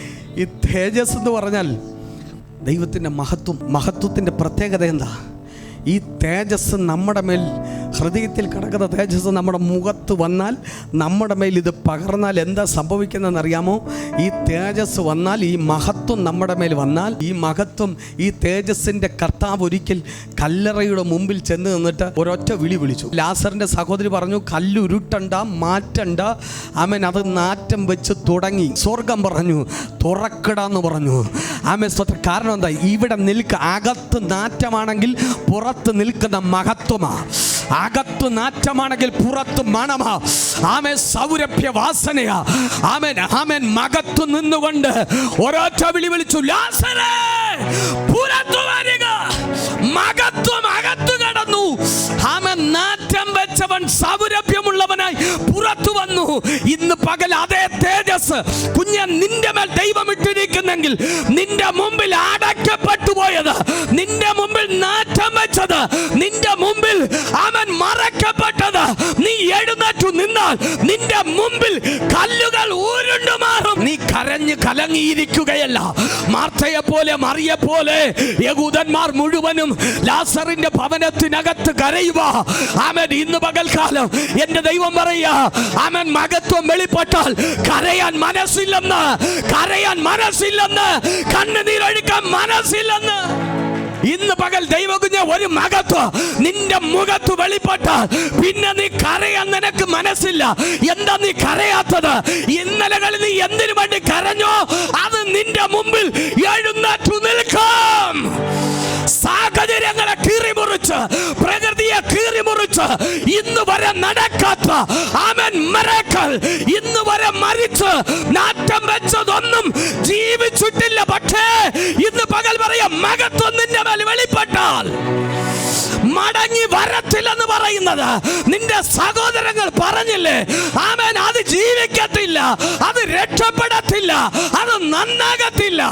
ഈ തേജസ് എന്ന് പറഞ്ഞാൽ ദൈവത്തിൻ്റെ മഹത്വത്തിൻ്റെ പ്രത്യേകത എന്താ? ഈ തേജസ് നമ്മുടെ മേൽ, ഹൃദയത്തിൽ കിടക്കുന്ന തേജസ് നമ്മുടെ മുഖത്ത് വന്നാൽ, നമ്മുടെ മേൽ ഇത് പകർന്നാൽ എന്താ സംഭവിക്കുന്നതെന്ന് അറിയാമോ? ഈ തേജസ് വന്നാൽ, ഈ മഹത്വം നമ്മുടെ മേൽ വന്നാൽ, ഈ മഹത്വം, ഈ തേജസ്സിൻ്റെ കർത്താവ് ഒരിക്കൽ കല്ലറയുടെ മുമ്പിൽ ചെന്ന് നിന്നിട്ട് ഒരൊറ്റ വിളിച്ചു. ലാസറിൻ്റെ സഹോദരി പറഞ്ഞു, കല്ലുരുട്ടണ്ട, മാറ്റണ്ട. ആമേൻ. അത് നാറ്റം വെച്ച് തുടങ്ങി. സ്വർഗം പറഞ്ഞു തുറക്കടാന്ന് പറഞ്ഞു. ആമേൻ സ്തോത്രം. കാരണം എന്താ? ഇവിടെ അകത്ത് നാറ്റമാണെങ്കിൽ പുറത്ത് നിൽക്കുന്ന മഹത്വമാ. അകത്ത് നാറ്റമാണെങ്കിൽ പുറത്ത് മണമാ. ആമേൻ. സൗരഭ്യ വാസനയാ. ആമേൻ. ആമേൻ. മകത്തു നിന്നുകൊണ്ട് ഒരൊറ്റ വിളിച്ചു, ലാസറേ പുറത്തു വരിക. മകത്വം അകത്തു കടന്നു. ആമേൻ. നാറ്റം വെച്ചവൻ സൗരഭ്യമുള്ളവനായി പുറത്തു വന്നു. ഇന്ന് പകൽ അതേ തേജസ് കുഞ്ഞൻ നിന്റെ മേൽ ദൈവം ഇട്ടിരിക്കുന്നെങ്കിൽ, നിന്റെ മുമ്പിൽ അടക്കപ്പെട്ടു പോയത്, നിന്റെ മുമ്പിൽ നാറ്റം വെച്ചത്, നിന്റെ മുമ്പിൽ അവൻ മറക്കപ്പെട്ടത്, നീ എഴുന്നേറ്റു നിന്നാൽ നിന്റെ മുമ്പിൽ കല്ലുകൾ ഉരുണ്ടു മാറും. നീ കരഞ്ഞ് കലങ്ങിയിരിക്കുകയല്ല. മാർത്തയെ പോലെ, മറിയെ പോലെ യഹൂദന്മാർ മുഴുവനും ലാസറിന്റെ ഭവനത്തിനകത്ത് കരയുക. ആമേൻ. ഇന്ന് പകൽക്കാലം എന്റെ ദൈവം പറയുക, ആമേൻ, മഹത്വം വെളിപ്പെട്ടാൽ കരയാൻ മനസ്സില്ലെന്ന്, കണ്ണുനീരൊഴുക്കാൻ മനസ്സില്ലെന്ന്. ഇന്ന് പകൽ ദൈവകുഞ്ഞ ഒരു മഹത്വം നിന്റെ മുഖത്ത് വെളിപ്പെട്ടാൽ പിന്നെ നീ കരയാൻ നിനക്ക് മനസ്സില്ല. എന്താ നീ കരയാത്തത്? ഇന്നലകളിൽ നീ എന്തിനു വേണ്ടി കരഞ്ഞോ അത് നിന്റെ മുമ്പിൽ എഴുന്നേറ്റു നിൽക്കും. സാഹചര്യങ്ങളെ കീറിമുറിച്ച്, പ്രകൃതിയെ കീറിമുറിച്ച് ഇന്ന് വരെ നടക്കാത്ത ആമേൻ മിറക്കിൾ, ഇന്ന് വരെ മരിച്ച് നാറ്റം വെച്ചതൊന്നും ജീവിച്ചിട്ടില്ല. പക്ഷേ ഇന്ന് പകൽ പറയാം, മഹത്വം നിന്റെ മേൽ വെളിപ്പെട്ടാൽ മടങ്ങി വരത്തില്ലെന്ന് പറയുന്നത് നിന്റെ സഹോദരങ്ങൾ പറഞ്ഞില്ലേ? ആമേൻ. അത് ജീവിക്കത്തില്ല, അത് രക്ഷപ്പെടത്തില്ല, അത് നന്നാകത്തില്ല.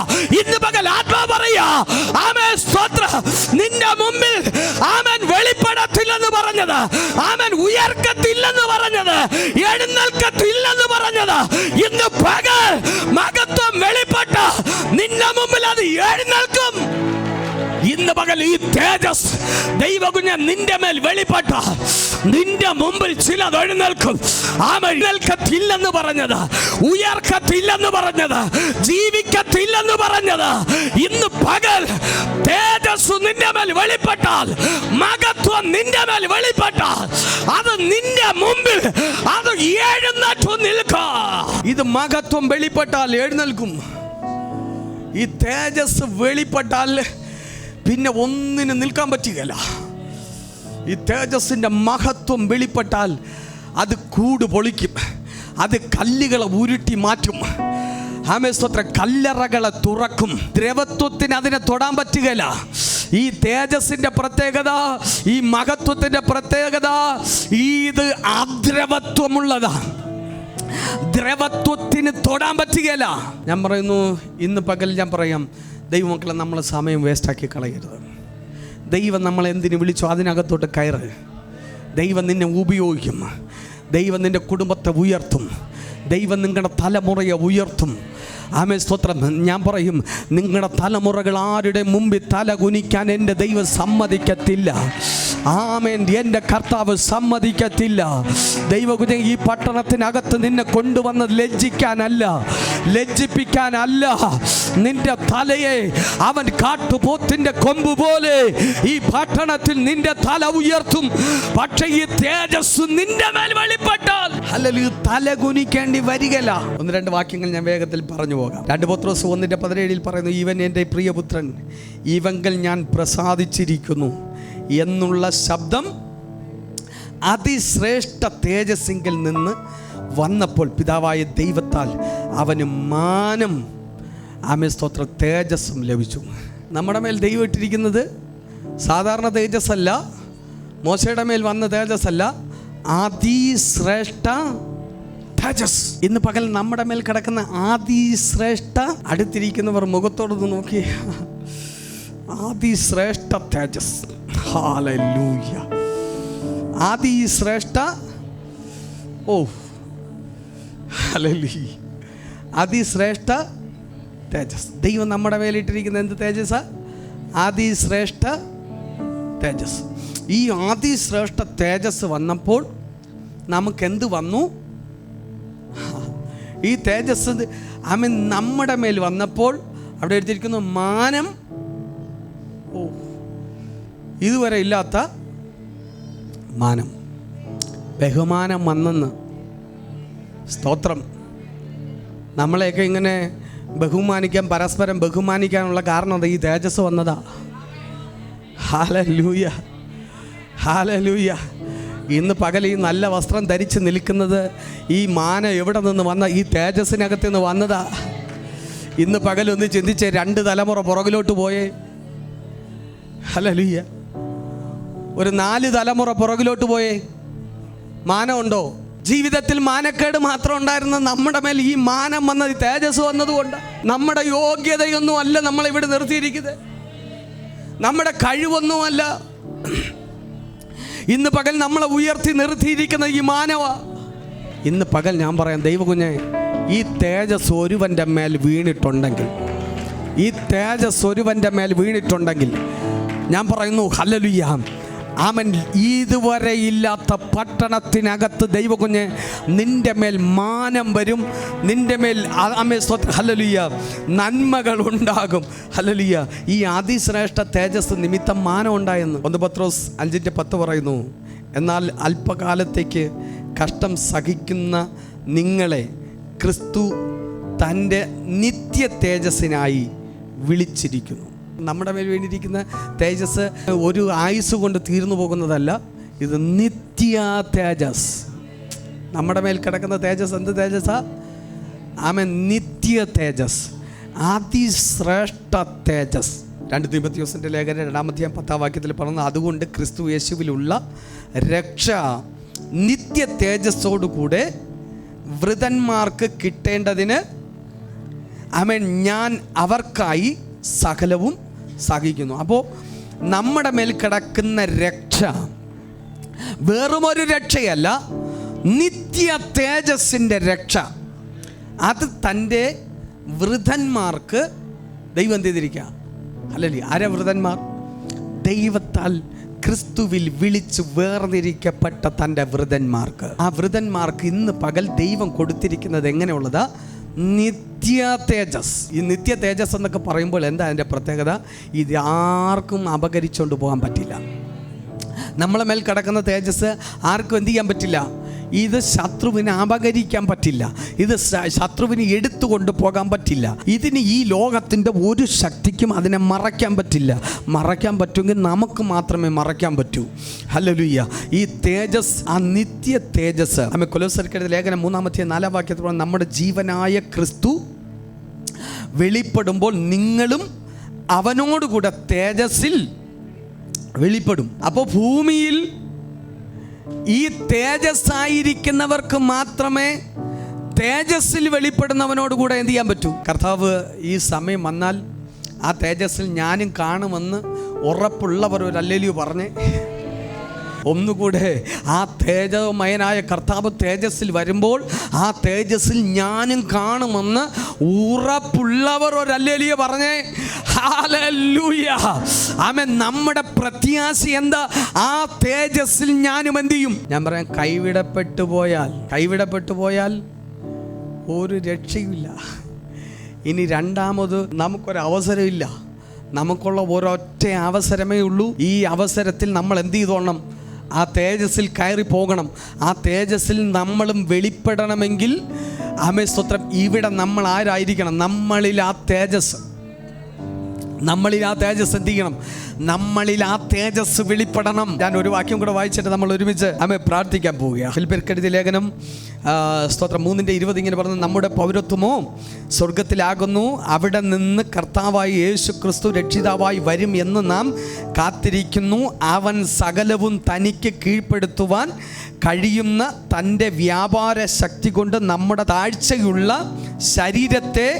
ഇന്ന് പകൽ ആത്മാ പറയാ, ആമേൻ സ്തോത്രം. നിന്റെ മുമ്പിൽ ആമേൻ വെളിപ്പെടത്തില്ലെന്ന് പറഞ്ഞത്, ആമേൻ ഉയർക്കത്തില്ലെന്ന് പറഞ്ഞത്, എഴുന്നേൽക്കത്തില്ലെന്ന് പറഞ്ഞത്, ഇന്ന് പകൽ മഹത്വം വെളിപ്പെട്ട നിന്റെ മുമ്പിൽ അത് എഴുന്നേൽക്കും. ഇന്ന് പകൽ ഈ തേജസ് ദൈവകുഞ്ഞ നിന്റെ മേൽ വെളിപ്പെട്ട നിന്റെ മുമ്പിൽ ചിലത് എഴുന്നേൽക്കും. എഴുന്നേൽക്കത്തില്ലെന്ന് പറഞ്ഞത്, ഉയർക്കത്തില്ലെന്ന് പറഞ്ഞത്, ജീവിക്കത്തില്ലെന്ന് പറഞ്ഞത്, ഇന്ന് പകൽ തേജസ് നിന്റെ മേൽ വെളിപ്പെട്ട വെളിപ്പെട്ടാൽ, മഹത്വം നിന്റെ മേൽ വെളിപ്പെട്ടാൽ, അത് നിന്റെ മുമ്പിൽ അത് എഴുന്നേറ്റു നിൽക്കും. ഇത് മഹത്വം വെളിപ്പെട്ടാൽ എഴുന്നേൽക്കും. ഈ തേജസ് വെളിപ്പെട്ടാൽ പിന്നെ ഒന്നിനും നിൽക്കാൻ പറ്റുകയില്ല. ഈ തേജസ്സിൻ്റെ മഹത്വം വെളിപ്പെട്ടാൽ അത് കൂട് പൊളിക്കും, അത് കല്ലുകളെ ഉരുട്ടി മാറ്റും. ആമേസ്തോത്രം, കല്ലറകളെ തുറക്കും. ദ്രവത്വത്തിന് അതിനെ തൊടാൻ പറ്റുകയില്ല. ഈ തേജസ്സിൻ്റെ പ്രത്യേകത, ഈ മഹത്വത്തിൻ്റെ പ്രത്യേകത, ഇത് അദ്രവത്വമുള്ളതാ. ദ്രവത്വത്തിന് തൊടാൻ പറ്റുകയില്ല. ഞാൻ പറയുന്നു, ഇന്ന് പകൽ ഞാൻ പറയാം, ദൈവമക്കളെ, നമ്മൾ സമയം വേസ്റ്റാക്കി കളയരുത്. ദൈവം നമ്മളെ എന്തിനു വിളിച്ചോ അതിനകത്തോട്ട് കയറ്. ദൈവം നിന്നെ ഉപയോഗിക്കും. ദൈവം നിൻ്റെ കുടുംബത്തെ ഉയർത്തും. ദൈവം നിങ്ങളുടെ തലമുറയെ ഉയർത്തും. ആമേൻ, സ്തോത്രം. ഞാൻ പറയും, നിങ്ങളുടെ തലമുറകൾ ആരുടെ മുമ്പിൽ തല കുനിക്കാൻ എൻ്റെ ദൈവം സമ്മതിക്കത്തില്ല. ആമേൻ, എൻ്റെ കർത്താവ് സമ്മതിക്കത്തില്ല. ദൈവകുഞ്ഞെ, ഈ പട്ടണത്തിനകത്ത് നിന്നെ കൊണ്ടുവന്നത് ലജ്ജിക്കാനല്ല, ലജ്ജിപ്പിക്കാനല്ല. നിന്റെ തലയെ അവൻ കാട്ടുപോത്തിന്റെ കൊമ്പ് പോലെ ഈ പട്ടണത്തിൽ നിന്റെ തല ഉയർത്തും. പക്ഷേ ഈ തേജസ് നിന്റെ മേൽ വെളിപ്പെട്ടാൽ അല്ലെങ്കിൽ തല കുനിക്കേണ്ടി വരികയില്ല. ഒന്ന് രണ്ട് വാക്യങ്ങൾ ഞാൻ വേഗത്തിൽ പറഞ്ഞു പോകാം. 2 പത്രോസ് 1:17 പറയുന്നു, ഇവൻ എൻ്റെ പ്രിയപുത്രൻ, ഇവങ്കൽ ഞാൻ പ്രസാദിച്ചിരിക്കുന്നു എന്നുള്ള ശബ്ദം അതിശ്രേഷ്ഠ തേജസ്സിങ്കിൽ നിന്ന് വന്നപ്പോൾ പിതാവായ ദൈവത്താൽ അവന് മാനം, ആമേൻ, സ്തോത്രം, തേജസ്സും ലഭിച്ചു. നമ്മുടെ മേൽ ദൈവം ഇട്ടിരിക്കുന്നത് സാധാരണ തേജസ്സല്ല, മോശയുടെ മേൽ വന്ന തേജസ്സല്ല, അതിശ്രേഷ്ഠ തേജസ്. ഇന്ന് പകൽ നമ്മുടെ മേൽ കിടക്കുന്ന അതിശ്രേഷ്ഠ, അടുത്തിരിക്കുന്നവർ മുഖത്തോടൊന്ന് നോക്കി, അതിശ്രേഷ്ഠ തേജസ്. ഹല്ലേലൂയ. അതിശ്രേഷ്ഠ, ഓ ഹല്ലേലൂയ, അതിശ്രേഷ്ഠ തേജസ്. ദൈവം നമ്മുടെ മേലിട്ടിരിക്കുന്ന എന്ത് തേജസ്സാ? അതിശ്രേഷ്ഠ തേജസ്. ഈ അതിശ്രേഷ്ഠ തേജസ് വന്നപ്പോൾ നമുക്കെന്ത് വന്നു? ഈ തേജസ് ആമേൻ നമ്മുടെ മേൽ വന്നപ്പോൾ അവിടെ എഴുതിയിരിക്കുന്നു മാനം. ഓ, ഇതുവരെ ഇല്ലാത്ത മാനം, ബഹുമാനം വന്നെന്ന്. സ്തോത്രം. നമ്മളെയൊക്കെ ഇങ്ങനെ ബഹുമാനിക്കാൻ, പരസ്പരം ബഹുമാനിക്കാനുള്ള കാരണം അത് ഈ തേജസ് വന്നതാ. Hallelujah, hallelujah. ഇന്ന് പകൽ ഈ നല്ല വസ്ത്രം ധരിച്ച് നിൽക്കുന്നത് ഈ മാനം എവിടെ നിന്ന് വന്ന? ഈ തേജസ്സിനകത്ത് നിന്ന് വന്നതാ. ഇന്ന് പകലൊന്ന് ചിന്തിച്ച് 2 തലമുറ പുറകിലോട്ട് പോയേ. ഹല്ലേലൂയ. ഒരു 4 തലമുറ പുറകിലോട്ട് പോയേ. മാനമുണ്ടോ? ജീവിതത്തിൽ മാനക്കേട് മാത്രം ഉണ്ടായിരുന്ന നമ്മുടെ മേൽ ഈ മാനം വന്നത്, ഈ തേജസ് വന്നതുകൊണ്ട്. നമ്മുടെ യോഗ്യതയൊന്നും അല്ല നമ്മളിവിടെ നിർത്തിയിരിക്കുന്നത്, നമ്മുടെ കഴിവൊന്നുമല്ല. ഇന്ന് പകൽ നമ്മളെ ഉയർത്തി നിർത്തിയിരിക്കുന്ന ഈ മാനവ. ഇന്ന് പകൽ ഞാൻ പറയാം, ദൈവകുഞ്ഞെ, ഈ തേജസ് ഒരുവൻ്റെ മേൽ വീണിട്ടുണ്ടെങ്കിൽ, ഈ തേജസ് ഒരുവൻ്റെ മേൽ വീണിട്ടുണ്ടെങ്കിൽ ഞാൻ പറയുന്നു, ഹല്ലേലൂയ, ആമേൻ, ഇതുവരെ ഇല്ലാത്ത പട്ടണത്തിനകത്ത് ദൈവകുഞ്ഞെ നിന്റെ മേൽ മാനം വരും. നിന്റെ മേൽ ആമേൻ, ഹല്ലേലൂയ, നന്മകൾ ഉണ്ടാകും. ഹല്ലേലൂയ. ഈ അതിശ്രേഷ്ഠ തേജസ് നിമിത്തം മാനം ഉണ്ടായെന്ന് 1 പത്രോസ് 5:10 പറയുന്നു, എന്നാൽ അല്പകാലത്തേക്ക് കഷ്ടം സഹിക്കുന്ന നിങ്ങളെ ക്രിസ്തു തൻ്റെ നിത്യ തേജസ്സിനായി വിളിച്ചിരിക്കുന്നു. നമ്മുടെ മേൽ വീണിരിക്കുന്ന തേജസ് ഒരു ആയുസ് കൊണ്ട് തീർന്നു പോകുന്നതല്ല, ഇത് നിത്യ തേജസ്. നമ്മുടെ മേൽ കിടക്കുന്ന തേജസ് എന്ത് തേജസ്സാ? ആമേൻ, നിത്യ തേജസ്, അതിശ്രേഷ്ഠ തേജസ്. 2 തീമോഥെയോസിന്റെ ലേഖനം 2:10 പറയുന്നത്, അതുകൊണ്ട് ക്രിസ്തു യേശുവിലുള്ള രക്ഷ നിത്യ തേജസ്സോടുകൂടെ വൃതന്മാർക്ക് കിട്ടേണ്ടതിന് ആമേൻ ഞാൻ അവർക്കായി സകലവും സഹിക്കുന്നു. അപ്പോൾ നമ്മുടെ മേൽ കിടക്കുന്ന രക്ഷ വെറുമൊരു രക്ഷയല്ല, നിത്യ തേജസ്സിൻ്റെ രക്ഷ. അത് തൻ്റെ വൃതന്മാർക്ക് ദൈവം എന്ത് ചെയ്തിരിക്കുക? അല്ലല്ലേ, ആരാ വൃതന്മാർ? ദൈവത്താൽ ക്രിസ്തുവിൽ വിളിച്ച് വേർതിരിക്കപ്പെട്ട തൻ്റെ വൃതന്മാർക്ക്. ആ വൃതന്മാർക്ക് ഇന്ന് പകൽ ദൈവം കൊടുത്തിരിക്കുന്നത് എങ്ങനെയുള്ളതാ? നിത്യ തേജസ്. ഈ നിത്യ തേജസ് എന്നൊക്കെ പറയുമ്പോൾ എന്താ അതിൻ്റെ പ്രത്യേകത? ഇത് ആർക്കും അപകരിച്ചുകൊണ്ട് പോകാൻ പറ്റില്ല. നമ്മളെ മേൽ കിടക്കുന്ന തേജസ് ആർക്കും എന്ത് ചെയ്യാൻ പറ്റില്ല? ഇത് ശത്രുവിന് അപകരിക്കാൻ പറ്റില്ല. ഇത് ശത്രുവിന് എടുത്തുകൊണ്ട് പോകാൻ പറ്റില്ല. ഇതിന് ഈ ലോകത്തിൻ്റെ ഒരു ശക്തിക്കും അതിനെ മറയ്ക്കാൻ പറ്റില്ല. മറയ്ക്കാൻ പറ്റുമെങ്കിൽ നമുക്ക് മാത്രമേ മറയ്ക്കാൻ പറ്റൂ. ഹല്ലേലൂയ. ഈ തേജസ്, ആ നിത്യ തേജസ്, നമ്മെ കൊലോസ്യർക്കെഴുതിയ ലേഖനം 3-4 വാക്യത്തിൽ നമ്മുടെ ജീവനായ ക്രിസ്തു വെളിപ്പെടുമ്പോൾ നിങ്ങളും അവനോടുകൂടെ തേജസ്സിൽ വെളിപ്പെടും. അപ്പോൾ ഭൂമിയിൽ ഈ തേജസ്സായിരിക്കുന്നവർക്ക് മാത്രമേ തേജസ്സിൽ വെളിപ്പെടുന്നവനോടുകൂടെ എന്ത് ചെയ്യാൻ പറ്റൂ? കർത്താവ് ഈ സമയം വന്നാൽ ആ തേജസ്സിൽ ഞാനും കാണുമെന്ന് ഉറപ്പുള്ളവർ ഒരു ഹല്ലേലൂയ പറഞ്ഞേ. ഒന്നുകൂടെ ആ തേജമയനായ കർത്താവ് തേജസ്സിൽ വരുമ്പോൾ ആ തേജസ്സിൽ ഞാനും കാണുമെന്ന് ഉറപ്പുള്ളവർ ഒരു ഹല്ലേലൂയ പറഞ്ഞേ. ഹല്ലേലൂയ. ആമേൻ. നമ്മുടെ പ്രത്യാശ എന്താ? ആ തേജസ്സിൽ ഞാനും എന്ത് ചെയ്യും? ഞാൻ പറയാം, കൈവിടപ്പെട്ടു പോയാൽ ഒരു രക്ഷയുമില്ല. ഇനി രണ്ടാമത് നമുക്കൊരവസരമില്ല. നമുക്കുള്ള ഒരൊറ്റ അവസരമേ ഉള്ളൂ. ഈ അവസരത്തിൽ നമ്മൾ എന്ത് ചെയ്തോണം? ആ തേജസ്സിൽ കയറി പോകണം. ആ തേജസ്സിൽ നമ്മളും വെളിപ്പെടണമെങ്കിൽ ആമേൻ സ്തോത്രം, ഇവിടെ നമ്മൾ ആരായിരിക്കണം? നമ്മളിൽ ആ തേജസ് എന്ത് ചെയ്യണം? നമ്മളിൽ ആ തേജസ് വെളിപ്പെടണം. ഞാൻ ഒരു വാക്യം കൂടെ വായിച്ചിട്ട് നമ്മൾ ഒരുമിച്ച് ആമേൻ പ്രാർത്ഥിക്കാൻ പോവുകയാണ്. ഫിലിപ്പിയർക്കെഴുതിയ ലേഖനം സ്തോത്രം 3:20 ഇങ്ങനെ പറഞ്ഞു: നമ്മുടെ പൗരത്വമോ സ്വർഗത്തിലാകുന്നു, അവിടെ നിന്ന് കർത്താവായ യേശു ക്രിസ്തു രക്ഷിതാവായി വരും എന്ന് നാം കാത്തിരിക്കുന്നു. അവൻ സകലവും തനിക്ക് കീഴ്പ്പെടുത്തുവാൻ കഴിയുന്ന തൻ്റെ വ്യാപാര ശക്തി കൊണ്ട് നമ്മുടെ താഴ്ചയുള്ള ശരീരത്തെ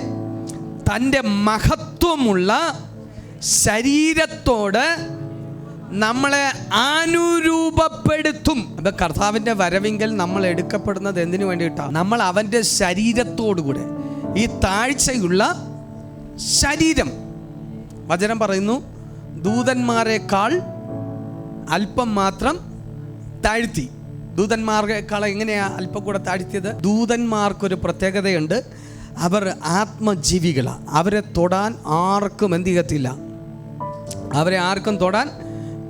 തൻ്റെ മഹത്വമുള്ള ശരീരത്തോട് നമ്മളെ അനുരൂപപ്പെടുത്തും. അപ്പം കർത്താവിൻ്റെ വരവിങ്കൽ നമ്മൾ എടുക്കപ്പെടുന്നത് എന്തിനു വേണ്ടിയിട്ടാണ്? നമ്മൾ അവൻ്റെ ശരീരത്തോടുകൂടെ, ഈ താഴ്ചയുള്ള ശരീരം, വചനം പറയുന്നു, ദൂതന്മാരെക്കാൾ അല്പം മാത്രം താഴ്ത്തി. ദൂതന്മാരെക്കാൾ എങ്ങനെയാണ് അല്പം കൂടെ താഴ്ത്തിയത്? ദൂതന്മാർക്കൊരു പ്രത്യേകതയുണ്ട്. അവർ ആത്മജീവികളാണ്. അവരെ തൊടാൻ ആർക്കും എന്ത് ചെയ്യത്തില്ല? അവരെ ആർക്കും തൊടാൻ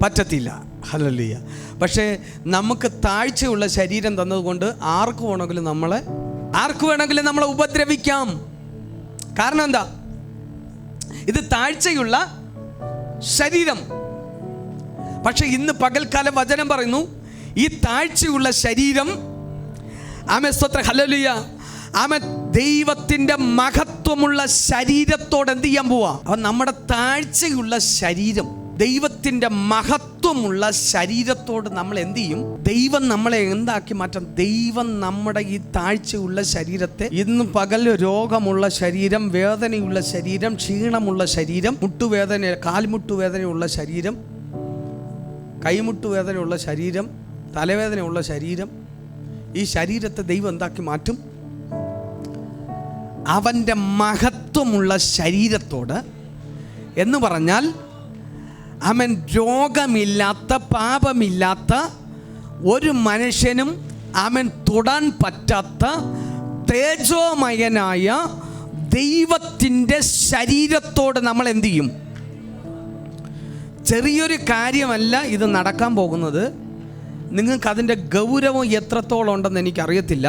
പറ്റത്തില്ല. ഹല്ലേലൂയ. പക്ഷേ നമുക്ക് താഴ്ചയുള്ള ശരീരം തന്നതുകൊണ്ട് ആർക്ക് വേണമെങ്കിലും നമ്മളെ ഉപദ്രവിക്കാം. കാരണം എന്താ? ഇത് താഴ്ചയുള്ള ശരീരം. പക്ഷെ ഇന്ന് പകൽക്കാലം വചനം പറയുന്നു, ഈ താഴ്ചയുള്ള ശരീരം ആമേൻ സ്തോത്രം ഹല്ലേലൂയ ആമേൻ ദൈവത്തിൻ്റെ മഹത്വമുള്ള ശരീരത്തോട് എന്ത് ചെയ്യാൻ പോവാ? അപ്പം നമ്മുടെ താഴ്ചയുള്ള ശരീരം, ദൈവത്തിൻ്റെ മഹത്വമുള്ള ശരീരത്തോട് നമ്മൾ എന്ത് ചെയ്യും? ദൈവം നമ്മളെ എന്താക്കി മാറ്റാം? ദൈവം നമ്മുടെ ഈ താഴ്ചയുള്ള ശരീരത്തെ, ഇന്ന് പകൽ രോഗമുള്ള ശരീരം, വേദനയുള്ള ശരീരം, ക്ഷീണമുള്ള ശരീരം, മുട്ടുവേദന, കാൽമുട്ടുവേദനയുള്ള ശരീരം, കൈമുട്ടുവേദനയുള്ള ശരീരം, തലവേദനയുള്ള ശരീരം, ഈ ശരീരത്തെ ദൈവം എന്താക്കി മാറ്റും? അവൻ്റെ മഹത്വമുള്ള ശരീരത്തോട് എന്ന് പറഞ്ഞാൽ അവൻ രോഗമില്ലാത്ത, പാപമില്ലാത്ത ഒരു മനുഷ്യനും അവൻ തൊടാൻ പറ്റാത്ത തേജോമയനായ ദൈവത്തിൻ്റെ ശരീരത്തോട് നമ്മൾ എന്തു ചെയ്യും? ചെറിയൊരു കാര്യമല്ല ഇത് നടക്കാൻ പോകുന്നത്. നിങ്ങൾക്ക് അതിൻ്റെ ഗൗരവം എത്രത്തോളം ഉണ്ടെന്ന് എനിക്കറിയത്തില്ല.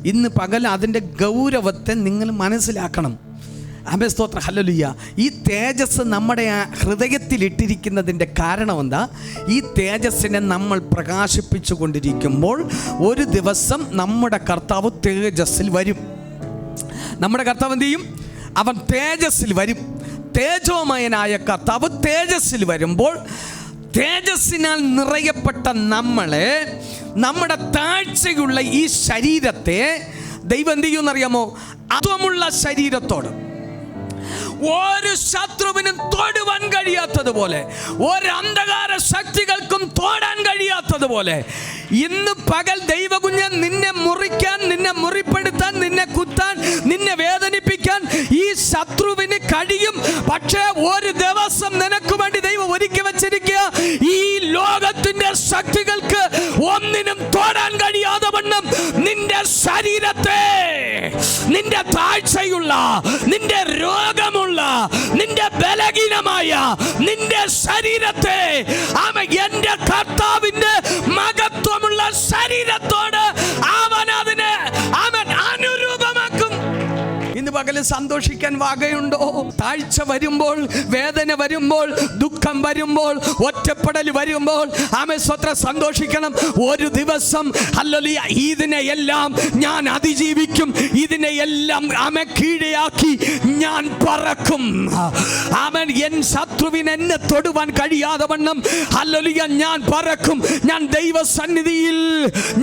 ഇന്ന് പകൽ അതിൻ്റെ ഗൗരവത്തെ നിങ്ങൾ മനസ്സിലാക്കണം. ആമേൻ സ്തോത്രം ഹല്ലേലൂയ. ഈ തേജസ് നമ്മുടെ ഹൃദയത്തിലിട്ടിരിക്കുന്നതിൻ്റെ കാരണം എന്താ? ഈ തേജസ്സിനെ നമ്മൾ പ്രകാശിപ്പിച്ചു കൊണ്ടിരിക്കുമ്പോൾ ഒരു ദിവസം നമ്മുടെ കർത്താവ് തേജസ്സിൽ വരും. നമ്മുടെ കർത്താവ് എന്ത് ചെയ്യും? അവൻ തേജസ്സിൽ വരും. തേജോമയനായ കർത്താവ് തേജസ്സിൽ വരുമ്പോൾ തേജസ്സിനാൽ നിറയപ്പെട്ട നമ്മളെ, നമ്മുടെ താഴ്ചയുള്ള ഈ ശരീരത്തെ ദൈവം എന്ത് ചെയ്യുമെന്നറിയാമോ? അതുമുള്ള ശരീരത്തോട് ഒരു ശത്രുവിനും തൊടുവാൻ കഴിയാത്തതുപോലെ, ഒരു അന്ധകാര ശക്തികൾക്കും തൊടാൻ കഴിയാത്തതുപോലെ ഇന്ന് പകൽ ദൈവകുഞ്ഞ് നിന്നെ മുറിക്കാൻ, നിന്നെ മുറിപ്പെടുത്താൻ, നിന്നെ കുത്താൻ, നിന്നെ വേദനിപ്പിക്കാൻ ഈ ശത്രുവിന് കഴിയും. പക്ഷേ ഒരു ദിവസം നിനക്ക് വേണ്ടി ദൈവം ഒരുക്കി വെച്ചിരിക്കുക. ഈ ലോകത്തിന്റെ ശക്തികൾക്ക് ഒന്നിനും തൊടാൻ കഴിയാതെ വണ്ണം നിന്റെ ശരീരത്തെ, നിന്റെ താഴ്ചയുള്ള, നിന്റെ രോഗമുള്ള, നിന്റെ ബലഹീനമായ നിന്റെ ശരീരത്തെ എന്റെ കർത്താവിന്റെ മഹത്വമുള്ള ശരീരത്തോട് അവൻ അതിനെ അനുരൂപമാക്കും. ഇന്ന് പകല് സന്തോഷിക്കാൻ വകയുണ്ടോ? താഴ്ച വരുമ്പോൾ, വേദന വരുമ്പോൾ, ദുഃഖം വരുമ്പോൾ, ഒറ്റപ്പെടൽ വരുമ്പോൾ സ്വത്ര സന്തോഷിക്കണം. ഒരു ദിവസം ഹല്ലേലൂയ ഇതിനെയെല്ലാം ഞാൻ അതിജീവിക്കും, ഇതിനെയെല്ലാം കീഴയാക്കി ഞാൻ പറക്കും. എൻ ശത്രുവിന് എന്നെ തൊടുവാൻ കഴിയാതെ വണ്ണം ഹല്ലേലൂയ ഞാൻ പറക്കും. ഞാൻ ദൈവസന്നിധിയിൽ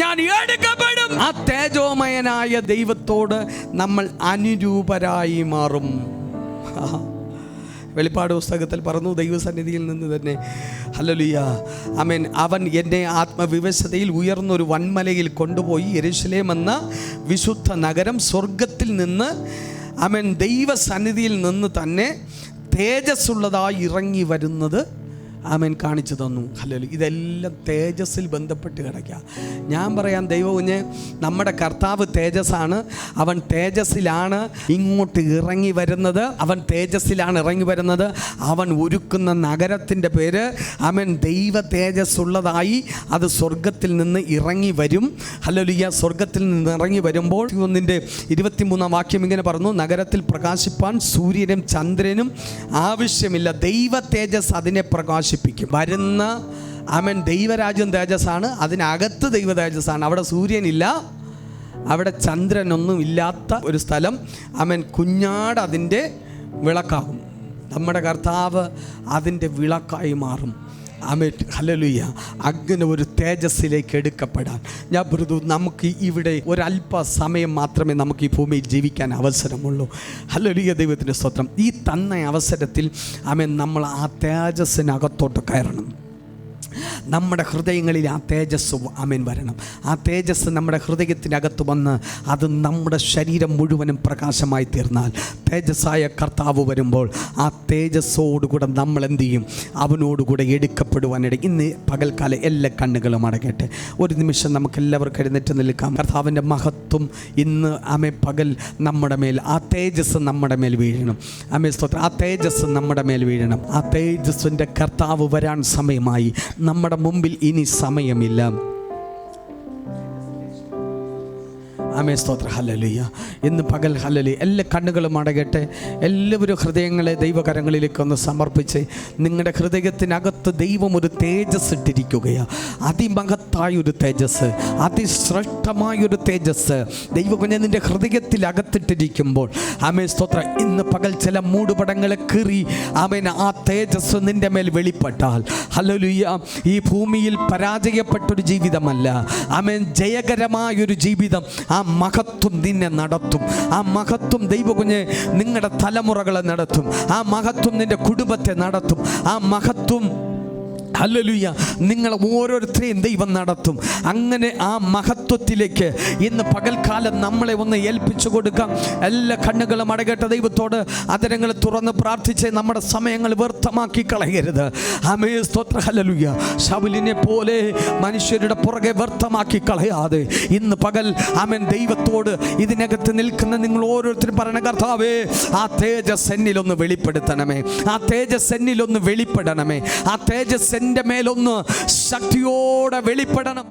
ഞാൻ എടുക്കപ്പെടും. ആ തേജോമയനായ ദൈവത്തോട് നമ്മൾ അനുരൂപരായി മാറും. വെളിപ്പാട് പുസ്തകത്തിൽ പറഞ്ഞു, ദൈവസന്നിധിയിൽ നിന്ന് തന്നെ ഹല്ലേലൂയ ആമേൻ അവൻ എന്നെ ആത്മവിവശതയിൽ ഉയർന്നൊരു വൻമലയിൽ കൊണ്ടുപോയി യെരൂശലേം എന്ന വിശുദ്ധ നഗരം സ്വർഗത്തിൽ നിന്ന് ആമേൻ ദൈവസന്നിധിയിൽ നിന്ന് തന്നെ തേജസ്സുള്ളതായി ഇറങ്ങി വരുന്നത് ആമേൻ കാണിച്ചു തന്നു. ഹല്ലേലൂയ. ഇതെല്ലാം തേജസ്സിൽ ബന്ധപ്പെട്ട് കിടക്കുക. ഞാൻ പറയാം, ദൈവകുഞ്ഞ് നമ്മുടെ കർത്താവ് തേജസ്സാണ്. അവൻ തേജസ്സിലാണ് ഇങ്ങോട്ട് ഇറങ്ങി വരുന്നത്. അവൻ തേജസ്സിലാണ് ഇറങ്ങി വരുന്നത്. അവൻ ഒരുക്കുന്ന നഗരത്തിൻ്റെ പേര് ആമേൻ ദൈവ തേജസ്സുള്ളതായി അത് സ്വർഗത്തിൽ നിന്ന് ഇറങ്ങി വരും. ഹല്ലേലൂയ. സ്വർഗത്തിൽ നിന്ന് ഇറങ്ങി വരുമ്പോൾ 1:23 വാക്യം ഇങ്ങനെ പറഞ്ഞു, നഗരത്തിൽ പ്രകാശിപ്പാൻ സൂര്യനും ചന്ദ്രനും ആവശ്യമില്ല, ദൈവ തേജസ് അതിനെ പ്രകാശിപ്പിക്കും. വരുന്ന ആമേൻ ദൈവരാജ്യം തേജസ്സാണ്, അതിനകത്ത് ദൈവ തേജസ്സാണ്. അവിടെ സൂര്യനില്ല, അവിടെ ചന്ദ്രനൊന്നും ഇല്ലാത്ത ഒരു സ്ഥലം. ആമേൻ കുഞ്ഞാട് അതിൻ്റെ വിളക്കാകും. നമ്മുടെ കർത്താവ് അതിൻ്റെ വിളക്കായി മാറും. Amen hallelujah. അങ്ങനെ ഒരു തേജസ്സിലേക്ക് എടുക്കപ്പെടാൻ ഞാൻ പറഞ്ഞു, നമുക്ക് ഇവിടെ ഒരല്പ സമയം മാത്രമേ നമുക്ക് ഈ ഭൂമിയിൽ ജീവിക്കാൻ അവസരമുള്ളൂ. ഹല്ലേലൂയ. ദൈവത്തിൻ്റെ സ്തോത്രം. ഈ തന്ന അവസരത്തിൽ ആമേൻ നമ്മൾ ആ തേജസ്സിനകത്തോട്ട് കയറണം. നമ്മുടെ ഹൃദയങ്ങളിൽ ആ തേജസ് ആമേൻ വരണം. ആ തേജസ് നമ്മുടെ ഹൃദയത്തിനകത്ത് വന്ന് അത് നമ്മുടെ ശരീരം മുഴുവനും പ്രകാശമായി തീർന്നാൽ, തേജസ്സായ കർത്താവ് വരുമ്പോൾ ആ തേജസ്സോടുകൂടെ നമ്മൾ എന്ത് ചെയ്യും? അവനോടുകൂടെ എടുക്കപ്പെടുവാനിടയിൽ. ഇന്ന് പകൽക്കാലം എല്ലാ കണ്ണുകളും അടയ്ക്കട്ടെ. ഒരു നിമിഷം നമുക്ക് എല്ലാവർക്കും എഴുന്നേറ്റ് നിൽക്കാം. കർത്താവിൻ്റെ മഹത്വം ഇന്ന് ആമേ പകൽ നമ്മുടെ മേൽ, ആ തേജസ് നമ്മുടെ മേൽ വീഴണം. ആമേ സ്തോത്രം. ആ തേജസ് നമ്മുടെ മേൽ വീഴണം. ആ തേജസ്സിൻ്റെ കർത്താവ് വരാൻ സമയമായി. നമ്മുടെ മുമ്പിൽ ഇനി സമയമില്ല. ആമേൻ സ്തോത്രം. ഹല്ലേലൂയ. ഇന്ന് പകൽ ഹല്ലേലൂയ. എല്ലാ കണ്ണുകളും അടയട്ടെ. എല്ലാവരും ഹൃദയങ്ങളെ ദൈവകരങ്ങളിലേക്ക് ഒന്ന് സമർപ്പിച്ച്, നിങ്ങളുടെ ഹൃദയത്തിനകത്ത് ദൈവം ഒരു തേജസ് ഇട്ടിരിക്കുകയാണ്. അതിമഹത്തായൊരു തേജസ്, അതിശ്രേഷ്ഠമായൊരു തേജസ് ദൈവകുഞ്ഞ് നിൻ്റെ ഹൃദയത്തിലകത്തിട്ടിരിക്കുമ്പോൾ ആമേൻ സ്തോത്രം, ഇന്ന് പകൽ ചില മൂടുപടങ്ങളെ കീറി ആമേൻ ആ തേജസ് നിൻ്റെ മേൽ വെളിപ്പെട്ടാൽ ഹല്ലേലൂയ, ഈ ഭൂമിയിൽ പരാജയപ്പെട്ടൊരു ജീവിതമല്ല ആമേൻ, ജയകരമായൊരു ജീവിതം. ആ മഹത്വം നിന്നെ നടത്തും. ആ മഹത്വം ദൈവകുഞ്ഞ് നിങ്ങളുടെ തലമുറകളെ നടത്തും. ആ മഹത്വം നിന്റെ കുടുംബത്തെ നടത്തും. ആ മഹത്വം ഹല്ലേലൂയ നിങ്ങൾ ഓരോരുത്തരെയും ദൈവം നടത്തും. അങ്ങനെ ആ മഹത്വത്തിലേക്ക് ഇന്ന് പകൽക്കാലം നമ്മളെ ഒന്ന് ഏൽപ്പിച്ചു കൊടുക്കാം. എല്ലാ കണ്ണുകളും അടയട്ടെ. ദൈവത്തോട് അതരങ്ങൾ തുറന്ന് പ്രാർത്ഥിച്ച് നമ്മുടെ സമയങ്ങൾ വ്യർത്ഥമാക്കി കളയരുത്. ആമേൻ സ്തോത്രം. ഹല്ലേലൂയ. ശൗലിനെ പോലെ മനുഷ്യരുടെ പുറകെ വ്യർത്ഥമാക്കി കളയാതെ ഇന്ന് പകൽ ആമേൻ ദൈവത്തോട് ഇതിനകത്ത് നിൽക്കുന്ന നിങ്ങൾ ഓരോരുത്തരും പറയണ, കർത്താവേ ആ തേജസ് എന്നിലൊന്ന് വെളിപ്പെടുത്തണമേ, ആ തേജസ് എന്നിലൊന്ന് വെളിപ്പെടണമേ, ആ തേജസ് എൻ്റെ മേലൊന്ന് ശക്തിയോടെ വെളിപ്പെടണം.